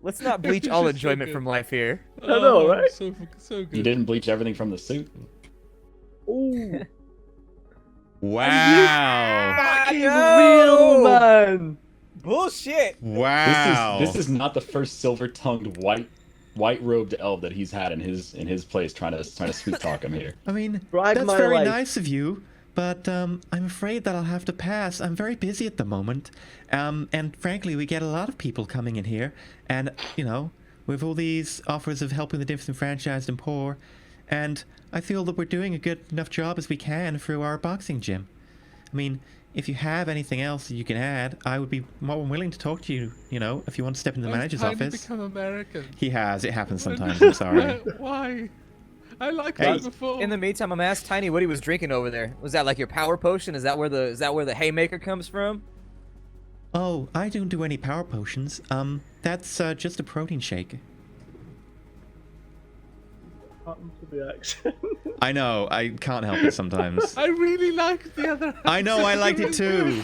Let's not bleach all enjoyment from life here. I know, right? So good. You didn't bleach everything from the suit. Ooh. Wow. Fucking No! real, man. Bullshit. Wow. This is not the first silver-tongued white-robed elf that he's had in his place trying to sweet talk him here. I mean, Brag that's my very life. nice of you, but I'm afraid that I'll have to pass. I'm very busy at the moment, and frankly, we get a lot of people coming in here, and you know, with all these offers of helping the disenfranchised and poor, and I feel that we're doing a good enough job as we can through our boxing gym. I mean, if you have anything else that you can add, I would be more than willing to talk to you. You know, if you want to step in the manager's office. Become American. He has. It happens sometimes. I'm sorry. Why? I liked Hey. that before. In the meantime, I'm asked Tiny what he was drinking over there. Was that like your power potion? Is that where the haymaker comes from? Oh, I don't do any power potions. That's just a protein shake. Happened to the accent. I know. I can't help it sometimes. I really liked the other. I know. I liked it too.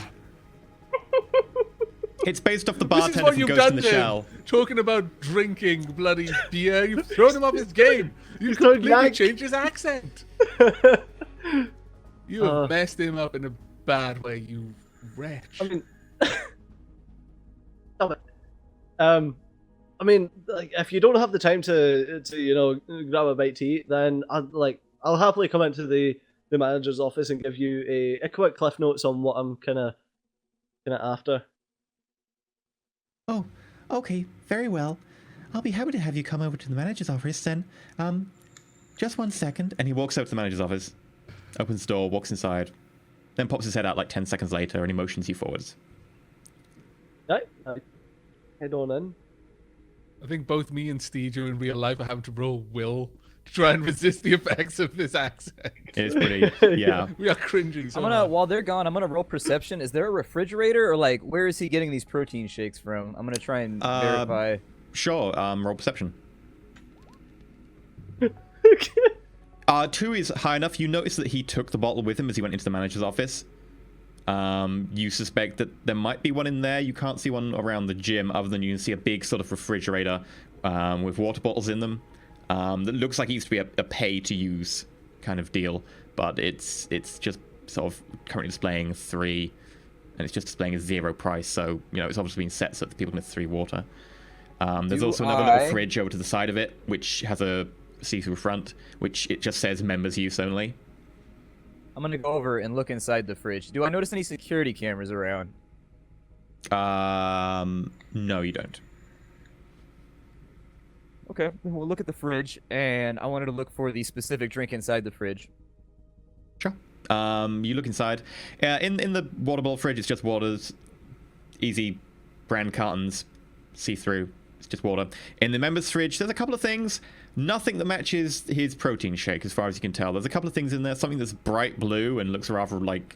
It's based off the This is bartender what from you've Ghost in done the to him. Shell. Talking about drinking bloody beer. You've thrown him off his game. You He's going completely yank. changed his accent. You have messed him up in a bad way, you wretch. I mean, stop it. I mean, like, if you don't have the time to you know grab a bite to eat, then I'll happily come into the manager's office and give you a quick cliff notes on what I'm kind of after. Oh, okay. Very well. I'll be happy to have you come over to the manager's office then. Just 1 second. And he walks out to the manager's office, opens the door, walks inside, then pops his head out like 10 seconds later and he motions you forwards. Right, head on in. I think both me and Steve in real life are having to roll will to try and resist the effects of this accent. It's pretty, yeah. We are cringing so I'm gonna hard. while they're gone, I'm gonna roll perception. Is there a refrigerator or like where is he getting these protein shakes from? I'm gonna try and verify. Sure, roll perception. 2 is high enough. You notice that he took the bottle with him as he went into the manager's office. You suspect that there might be one in there. You can't see one around the gym other than you can see a big sort of refrigerator with water bottles in them. That looks like it used to be a pay-to-use kind of deal, but it's just sort of currently displaying 3, and it's just displaying a 0 price, so, you know, it's obviously been set so that people can have 3 water. There's also another little fridge over to the side of it, which has a see-through front, which it just says members use only. I'm gonna go over and look inside the fridge. Do I notice any security cameras around? No, you don't. Okay, we'll look at the fridge, and I wanted to look for the specific drink inside the fridge. Sure. You look inside. In the water bottle fridge, it's just waters, easy brand cartons, see-through. It's just water. In the members' fridge, there's a couple of things. Nothing that matches his protein shake, as far as you can tell. There's a couple of things in there. Something that's bright blue and looks rather like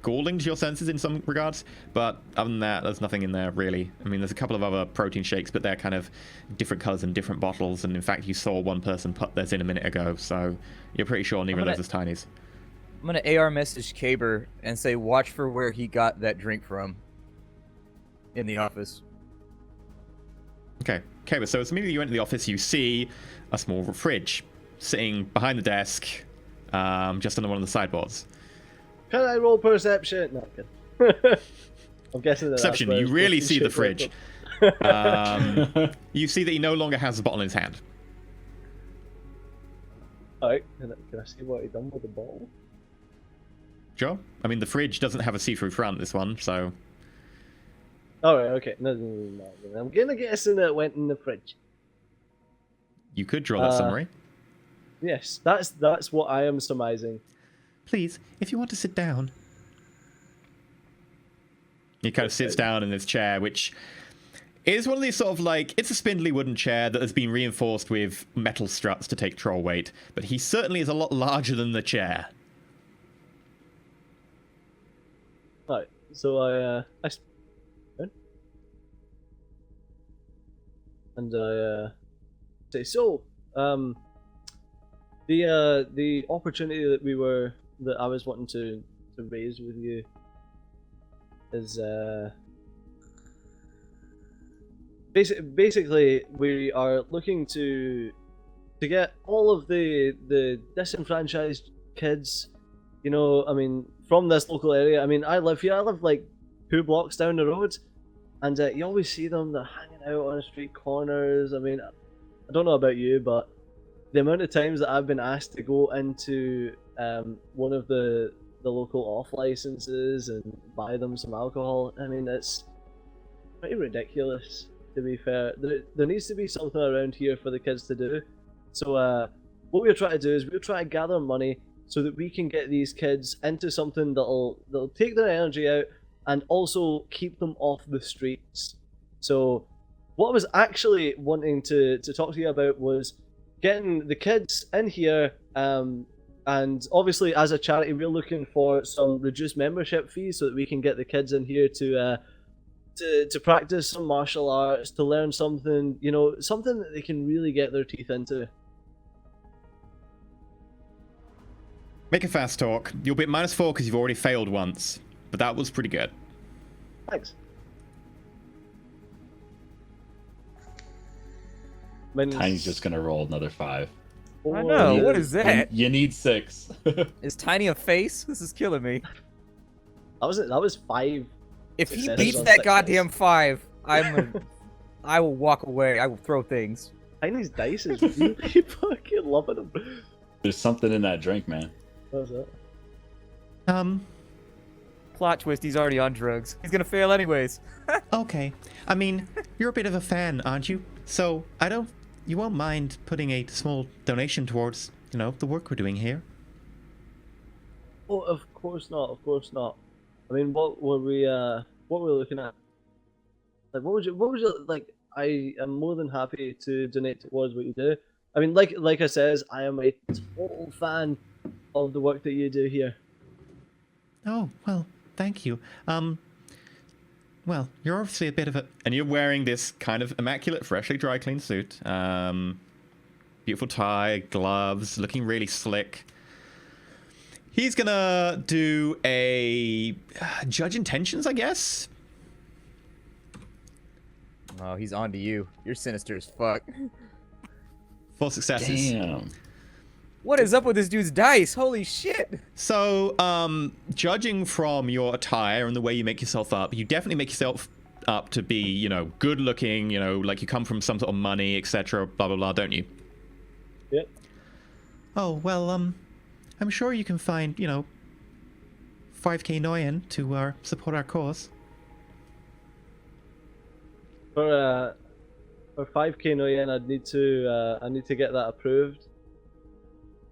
galling to your senses in some regards. But other than that, there's nothing in there really. I mean, there's a couple of other protein shakes, but they're kind of different colors and different bottles. And in fact, you saw one person put theirs in a minute ago, so you're pretty sure neither of those is Tiny's. I'm gonna AR message Kaber and say, watch for where he got that drink from. In the office. Okay, but so as immediately you enter the office, you see a small fridge sitting behind the desk, just under one of the sideboards. Can I roll perception? No, I'm kidding. I'm guessing that Perception, that's where you really his see the shit went fridge. from. You see that he no longer has the bottle in his hand. Alright, can I see what he done with the bottle? Sure. I mean, the fridge doesn't have a see-through front, this one, so... Alright, okay. No. I'm gonna guess that it went in the fridge. You could draw that summary. Yes, that's what I am surmising. Please, if you want to sit down. He kind of sits down in this chair, which is one of these sort of like... It's a spindly wooden chair that has been reinforced with metal struts to take troll weight, but he certainly is a lot larger than the chair. Alright, so and I say, so, the opportunity that I was wanting to raise with you is basically we are looking to get all of the disenfranchised kids, you know, I mean, from this local area. I mean, I live here. I live like 2 blocks down the road, and you always see them. They're hanging out on the street corners. I mean, I don't know about you, but the amount of times that I've been asked to go into one of the local off licenses and buy them some alcohol, I mean, it's pretty ridiculous, to be fair. There needs to be something around here for the kids to do. So what we're trying to do is we're trying to gather money so that we can get these kids into something that'll take their energy out and also keep them off the streets. So what I was actually wanting to talk to you about was getting the kids in here, and obviously as a charity we're looking for some reduced membership fees so that we can get the kids in here to practice some martial arts, to learn something, you know, something that they can really get their teeth into. Make a fast talk. You'll be at -4 because you've already failed once, but that was pretty good. Thanks. Tiny's just gonna roll another 5. I know. What is that? You need 6. Is Tiny a face? This is killing me. That was 5. If he Successes beats on that 6. goddamn 5, I will walk away. I will throw things. Tiny's dice is really fucking loving him. There's something in that drink, man. What was that? Plot twist, he's already on drugs. He's gonna fail anyways. Okay. I mean, you're a bit of a fan, aren't you? So, you won't mind putting a small donation towards, you know, the work we're doing here? Oh, of course not. Of course not. I mean, what were we looking at? Like, what would you like? I am more than happy to donate towards what you do. I mean, like I says, I am a total fan of the work that you do here. Oh, well, thank you. Well, you're obviously a bit of a... And you're wearing this kind of immaculate, freshly dry clean suit. Beautiful tie, gloves, looking really slick. He's gonna do a judge intentions, I guess. Oh, he's on to you. You're sinister as fuck. 4 successes. Damn. What is up with this dude's dice? Holy shit! So, judging from your attire and the way you make yourself up, you definitely make yourself up to be, you know, good looking, you know, like you come from some sort of money, etc., blah, blah, blah, don't you? Yep. Oh, well, I'm sure you can find, you know, 5k Noyen to support our cause. For 5k Noyen, I'd need to get that approved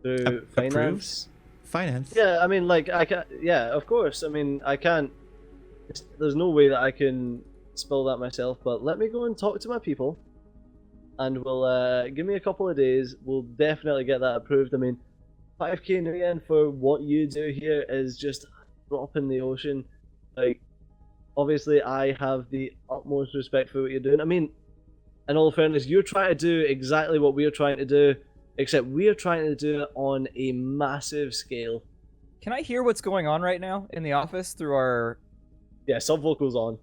through finance. Finance? Yeah, I mean, like, I can't. Yeah, of course. I mean, I can't. There's no way that I can spill that myself. But let me go and talk to my people, and we'll give me a couple of days. We'll definitely get that approved. I mean, 5k Nuyen for what you do here is just a drop in the ocean. Like, obviously, I have the utmost respect for what you're doing. I mean, in all fairness, you're trying to do exactly what we're trying to do, except we're trying to do it on a massive scale. Can I hear what's going on right now in the office through our... Yeah, sub-vocals on.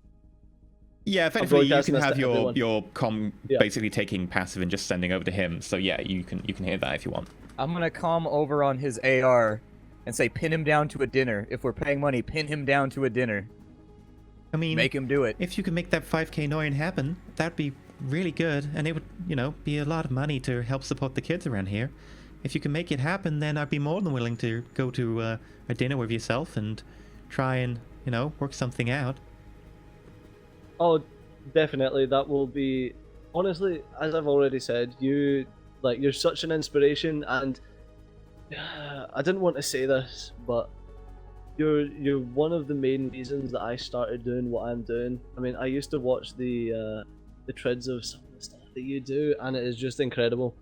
Yeah, effectively you can have everyone. your comm basically taking passive and just sending over to him. So yeah, you can hear that if you want. I'm gonna comm over on his AR and say pin him down to a dinner. If we're paying money, pin him down to a dinner. I mean, make him do it. If you could make that 5k Noyen happen, that'd be really good, and it would, you know, be a lot of money to help support the kids around here. If you can make it happen, then I'd be more than willing to go to a dinner with yourself and try and, you know, work something out. Oh, definitely. That will be... Honestly, as I've already said, you're such an inspiration, and I didn't want to say this, but you're one of the main reasons that I started doing what I'm doing. I mean, I used to watch the trids of some of the stuff that you do, and it is just incredible.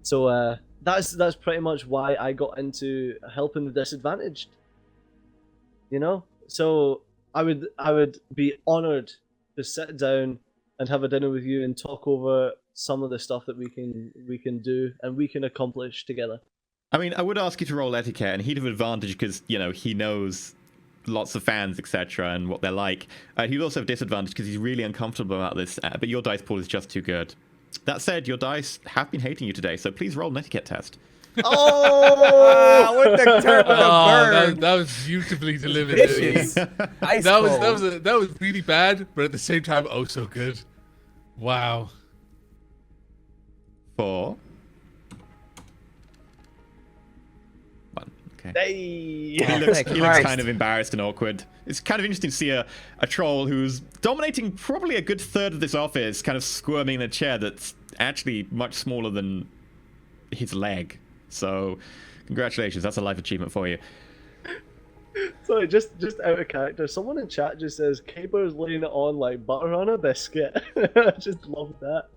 So that's pretty much why I got into helping the disadvantaged. You know, so I would be honored to sit down and have a dinner with you and talk over some of the stuff that we can do and we can accomplish together. I mean, I would ask you to roll etiquette, and he'd have advantage because, he knows lots of fans, etc., and what they're like. He'd also have disadvantage because he's really uncomfortable about this, but your dice pool is just too good. That said, your dice have been hating you today, so please roll an etiquette test. Oh, with the turn, with the burn. That was beautifully delivered. Vicious. Ice cold. That was really bad, but at the same time, oh so good. Wow. 4. 1. Okay. Hey! He looks kind of embarrassed and awkward. It's kind of interesting to see a troll who's dominating probably a good third of this office, kind of squirming in a chair that's actually much smaller than his leg. So, congratulations, that's a life achievement for you. Sorry, just out of character. Someone in chat just says Caber's laying it on like butter on a biscuit. I just love that.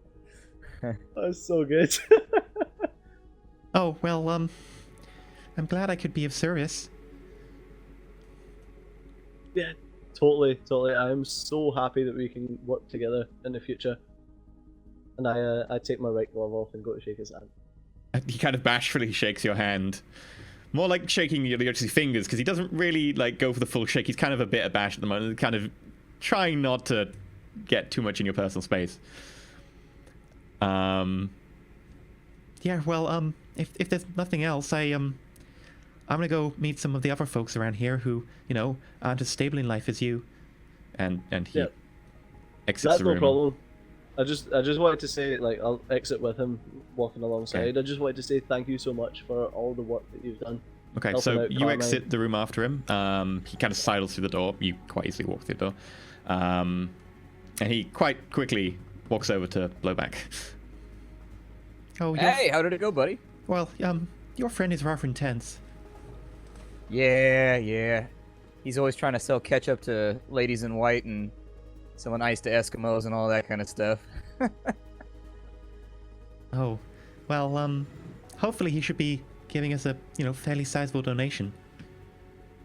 That's so good. Oh, well, I'm glad I could be of service. Yeah, totally. I'm so happy that we can work together in the future. And I take my right glove off and go to shake his hand. He kind of bashfully shakes your hand. More like shaking your fingers, because he doesn't really go for the full shake. He's kind of a bit abashed at the moment, kind of trying not to get too much in your personal space. Yeah, well, if there's nothing else, I'm gonna go meet some of the other folks around here who, aren't as stable in life as you. And he exits That's the room. no problem. I just wanted to say, I'll exit with him walking alongside. Okay. I just wanted to say thank you so much for all the work that you've done. Okay, helping so out you Carmine. exit the room after him. He kind of sidles through the door. You quite easily walk through the door. And he quite quickly walks over to Blowback. Oh, Hey, how did it go, buddy? well, your friend is rather intense. Yeah. He's always trying to sell ketchup to ladies in white and selling ice to Eskimos and all that kind of stuff. Oh, well, hopefully he should be giving us a, fairly sizable donation.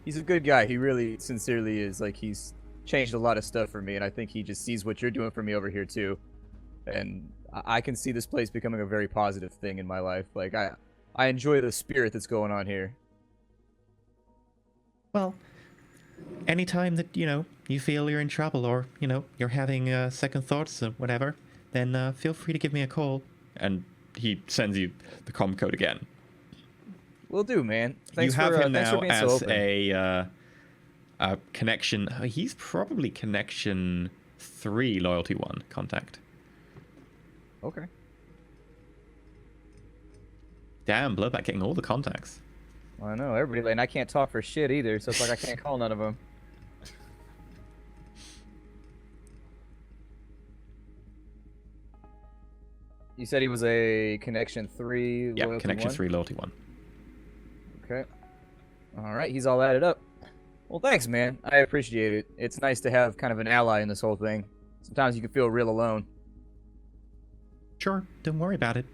He's a good guy. He really sincerely is. He's changed a lot of stuff for me, and I think he just sees what you're doing for me over here, too. And I can see this place becoming a very positive thing in my life. I enjoy the spirit that's going on here. Well, anytime that, you feel you're in trouble or, you're having second thoughts or whatever, then feel free to give me a call. And he sends you the comm code again. Will do, man. Thanks you have him thanks for now being so as open. a connection. He's probably connection 3, loyalty 1 contact. Okay. Damn, Blowback getting all the contacts. Well, I know, everybody, and I can't talk for shit either, so it's like I can't call none of them. You said he was a connection 3, Yeah, loyalty connection 1? 3, loyalty 1. Okay. Alright, he's all added up. Well, thanks, man. I appreciate it. It's nice to have kind of an ally in this whole thing. Sometimes you can feel real alone. Sure, don't worry about it.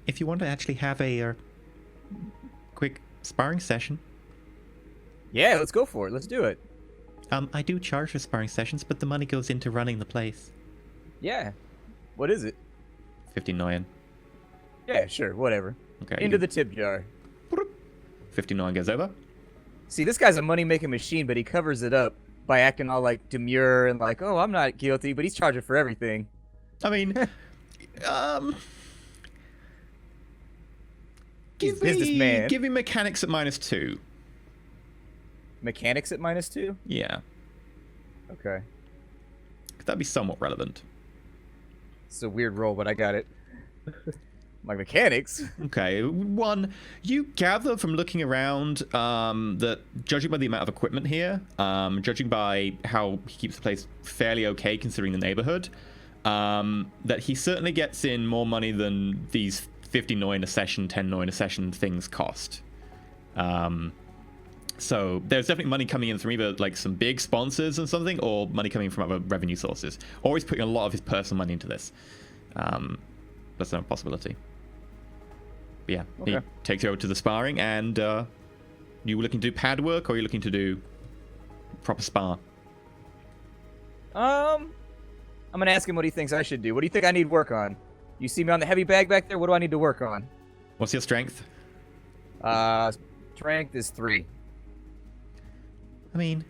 If you want to actually have a quick sparring session. Yeah, let's go for it. Let's do it. I do charge for sparring sessions, but the money goes into running the place. Yeah. What is it? 59. Yeah, sure, whatever. Okay. Into the tip jar. 59 goes over. See, this guy's a money-making machine, but he covers it up by acting all demure and oh, I'm not guilty, but he's charging for everything. I mean, He's a businessman. Give me mechanics at -2. Mechanics at -2? Yeah, Okay. that'd be somewhat relevant. It's a weird roll, but I got it. My mechanics? Okay, 1, you gather from looking around that judging by the amount of equipment here, judging by how he keeps the place fairly okay considering the neighborhood, that he certainly gets in more money than these 50 Noin a session, 10 Noin a session things cost. So there's definitely money coming in from either some big sponsors and something, or money coming from other revenue sources. Or he's putting a lot of his personal money into this. That's no possibility. But yeah, Okay. he takes you over to the sparring, and you were looking to do pad work, or are you looking to do proper spar? I'm gonna ask him what he thinks I should do. What do you think I need work on? You see me on the heavy bag back there? What do I need to work on? What's your strength? Strength is 3. I mean,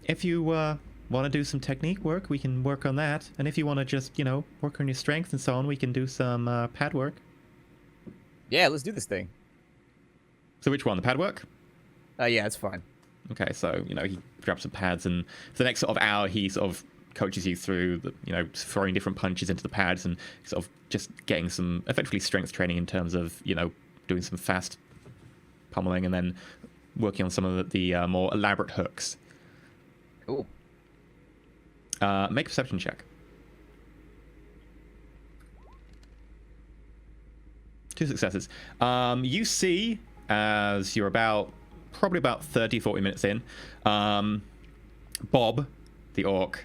if you want to do some technique work, we can work on that. And if you want to just, you know, work on your strength and so on, we can do some pad work. Yeah, let's do this thing. So which one? The pad work? Yeah, it's fine. Okay, so, you know, he grabs some pads, and for the next sort of hour, he sort of coaches you through, the, you know, throwing different punches into the pads and sort of just getting some, effectively, strength training in terms of, you know, doing some fast pummeling and then working on some of the more elaborate hooks. Cool. Make a perception check. 2 successes. You see, as you're probably about 30, 40 minutes in, Bob, the orc,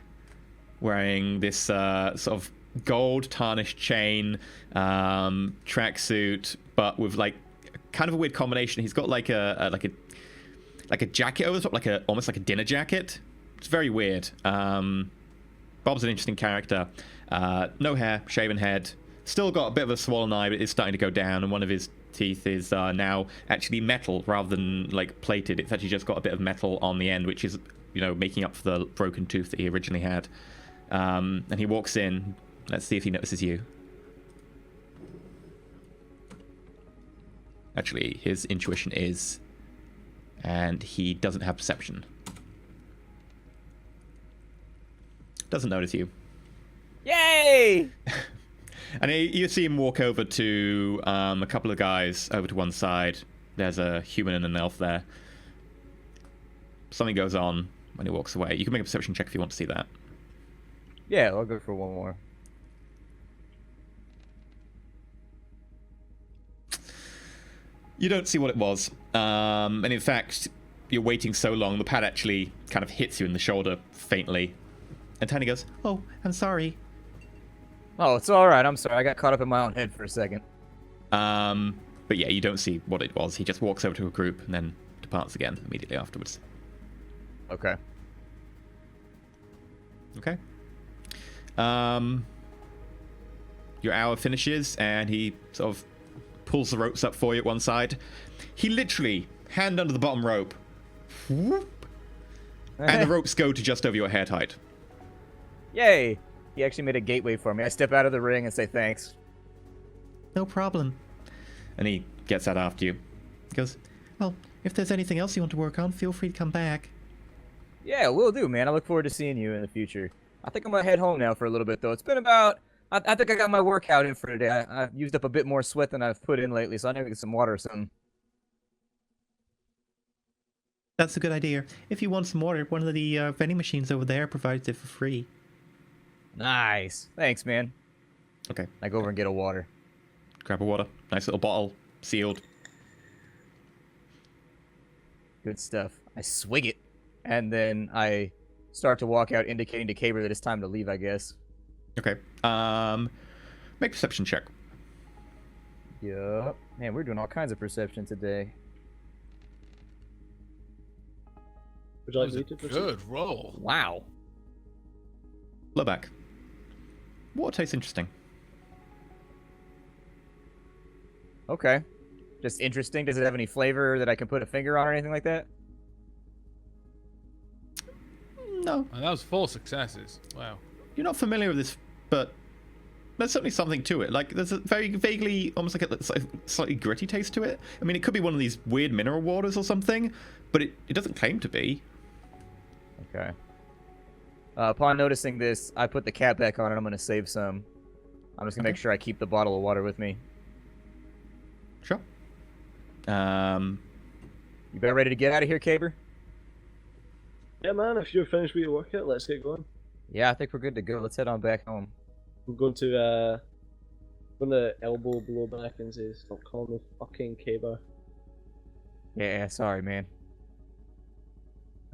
wearing this sort of gold tarnished chain, tracksuit, but with like kind of a weird combination. He's got like a jacket over the top, almost like a dinner jacket. It's very weird. Bob's an interesting character. No hair, shaven head. Still got a bit of a swollen eye, but it's starting to go down, and one of his teeth is now actually metal rather than like plated. It's actually just got a bit of metal on the end, which is, you know, making up for the broken tooth that he originally had. And he walks in. Let's see if he notices you. Actually, his intuition is, and he doesn't have perception. Doesn't notice you. Yay! And you see him walk over to a couple of guys over to one side. There's a human and an elf there. Something goes on when he walks away. You can make a perception check if you want to see that. Yeah, I'll go for one more. You don't see what it was. And in fact, you're waiting so long, the pad actually kind of hits you in the shoulder faintly. And Tiny goes, "Oh, I'm sorry." Oh, it's all right. I'm sorry. I got caught up in my own head for a second. But yeah, you don't see what it was. He just walks over to a group and then departs again immediately afterwards. Okay. Okay. Your hour finishes, and he sort of pulls the ropes up for you at one side. He literally, hand under the bottom rope, whoop, and the ropes go to just over your head height. Yay! He actually made a gateway for me. I step out of the ring and say thanks. No problem. And he gets out after you. He goes, "Well, if there's anything else you want to work on, feel free to come back." Yeah, will do, man. I look forward to seeing you in the future. I think I'm gonna head home now for a little bit, though. It's been about... I think I got my workout in for today. I've used up a bit more sweat than I've put in lately, so I need to get some water or something. That's a good idea. If you want some water, one of the vending machines over there provides it for free. Nice. Thanks, man. Okay. I go over and get a water. Grab a water. Nice little bottle. Sealed. Good stuff. I swig it, and then I start to walk out, indicating to Caber that it's time to leave, I guess. Okay. Make a perception check. Yup. Man, we're doing all kinds of perception today. Would you like That me was to a proceed? good roll. Wow. Blowback. Water tastes interesting. Okay. Just interesting. Does it have any flavor that I can put a finger on or anything like that? No. And that was 4 successes. Wow. You're not familiar with this, but there's certainly something to it. Like, there's a very vaguely, almost like a slightly gritty taste to it. I mean, it could be one of these weird mineral waters or something, but it doesn't claim to be. Okay. Upon noticing this, I put the cap back on and I'm going to save some. I'm just going to make sure I keep the bottle of water with me. Sure. You better ready to get out of here, Caber? Yeah, man, if you're finished with your workout, let's get going. Yeah, I think we're good to go. Let's head on back home. I'm going to elbow below back and say, "Stop calling me fucking Caber." Yeah, sorry, man.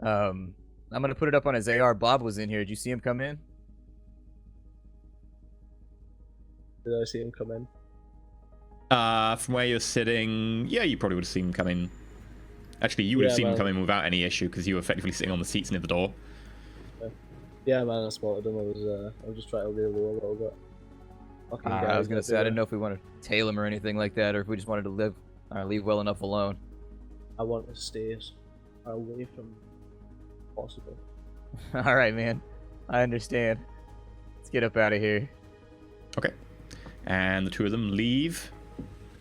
I'm gonna put it up on his AR. Bob was in here. Did you see him come in? Did I see him come in? From where you're sitting, yeah, you probably would have seen him come in. Actually, you would have seen him come in without any issue because you were effectively sitting on the seats near the door. Yeah, man, I spotted him. I was just trying to lay low a little bit. Fucking I was guys gonna say I didn't everywhere. know if we wanted to tail him or anything like that, or if we just wanted to leave well enough alone. I want to stay as far away from possible. All right, man. I understand. Let's get up out of here. Okay. And the two of them leave,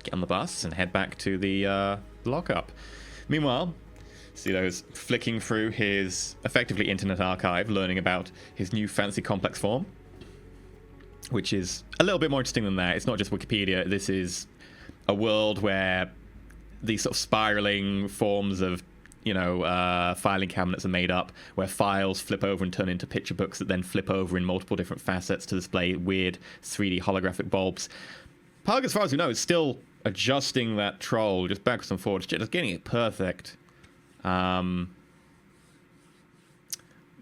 get on the bus, and head back to the lockup. Meanwhile, Celo's flicking through his effectively internet archive, learning about his new fancy complex form, which is a little bit more interesting than that. It's not just Wikipedia. This is a world where these sort of spiraling forms of, filing cabinets are made up, where files flip over and turn into picture books that then flip over in multiple different facets to display weird 3D holographic bulbs. Pug, as far as we know, is still adjusting that troll just backwards and forwards, just getting it perfect.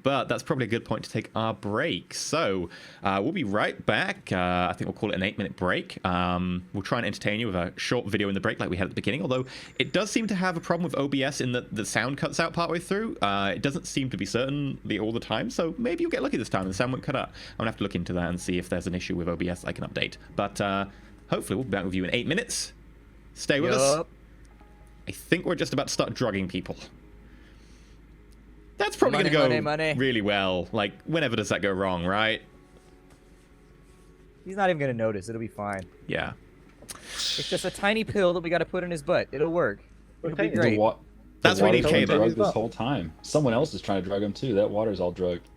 But that's probably a good point to take our break. So we'll be right back. I think we'll call it an 8-minute break. We'll try and entertain you with a short video in the break like we had at the beginning, although it does seem to have a problem with OBS in that the sound cuts out partway through. It doesn't seem to be certain all the time, so maybe you'll get lucky this time and the sound won't cut out. I'm going to have to look into that and see if there's an issue with OBS I can update. But hopefully we'll be back with you in 8 minutes. Stay with us. I think we're just about to start drugging people. That's probably going to go really well. Like, whenever does that go wrong, right? He's not even gonna notice. It'll be fine. Yeah. It's just a tiny pill that we gotta put in his butt. It'll work. It'll be great. That's what we need Water's K, been though. drugged this whole time. Someone else is trying to drug him too. That water's all drugged.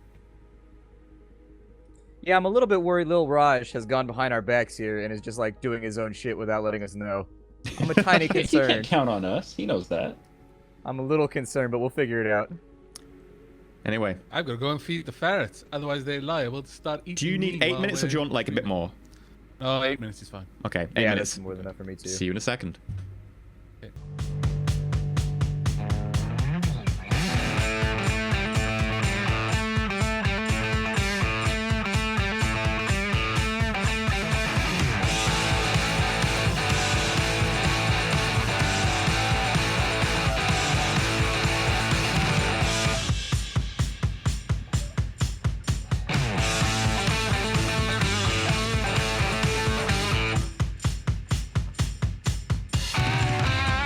Yeah, I'm a little bit worried Lil Raj has gone behind our backs here and is just like doing his own shit without letting us know. I'm a tiny He concerned. can't count on us. He knows that. I'm a little concerned, but we'll figure it out. Anyway, I've got to go and feed the ferrets, otherwise they lie. We'll start eating. do you need me 8 while minutes or do you want like a bit more? Oh, 8 minutes is fine. Okay, 8 Yeah, minutes. that's more than enough for me too. See you in a second.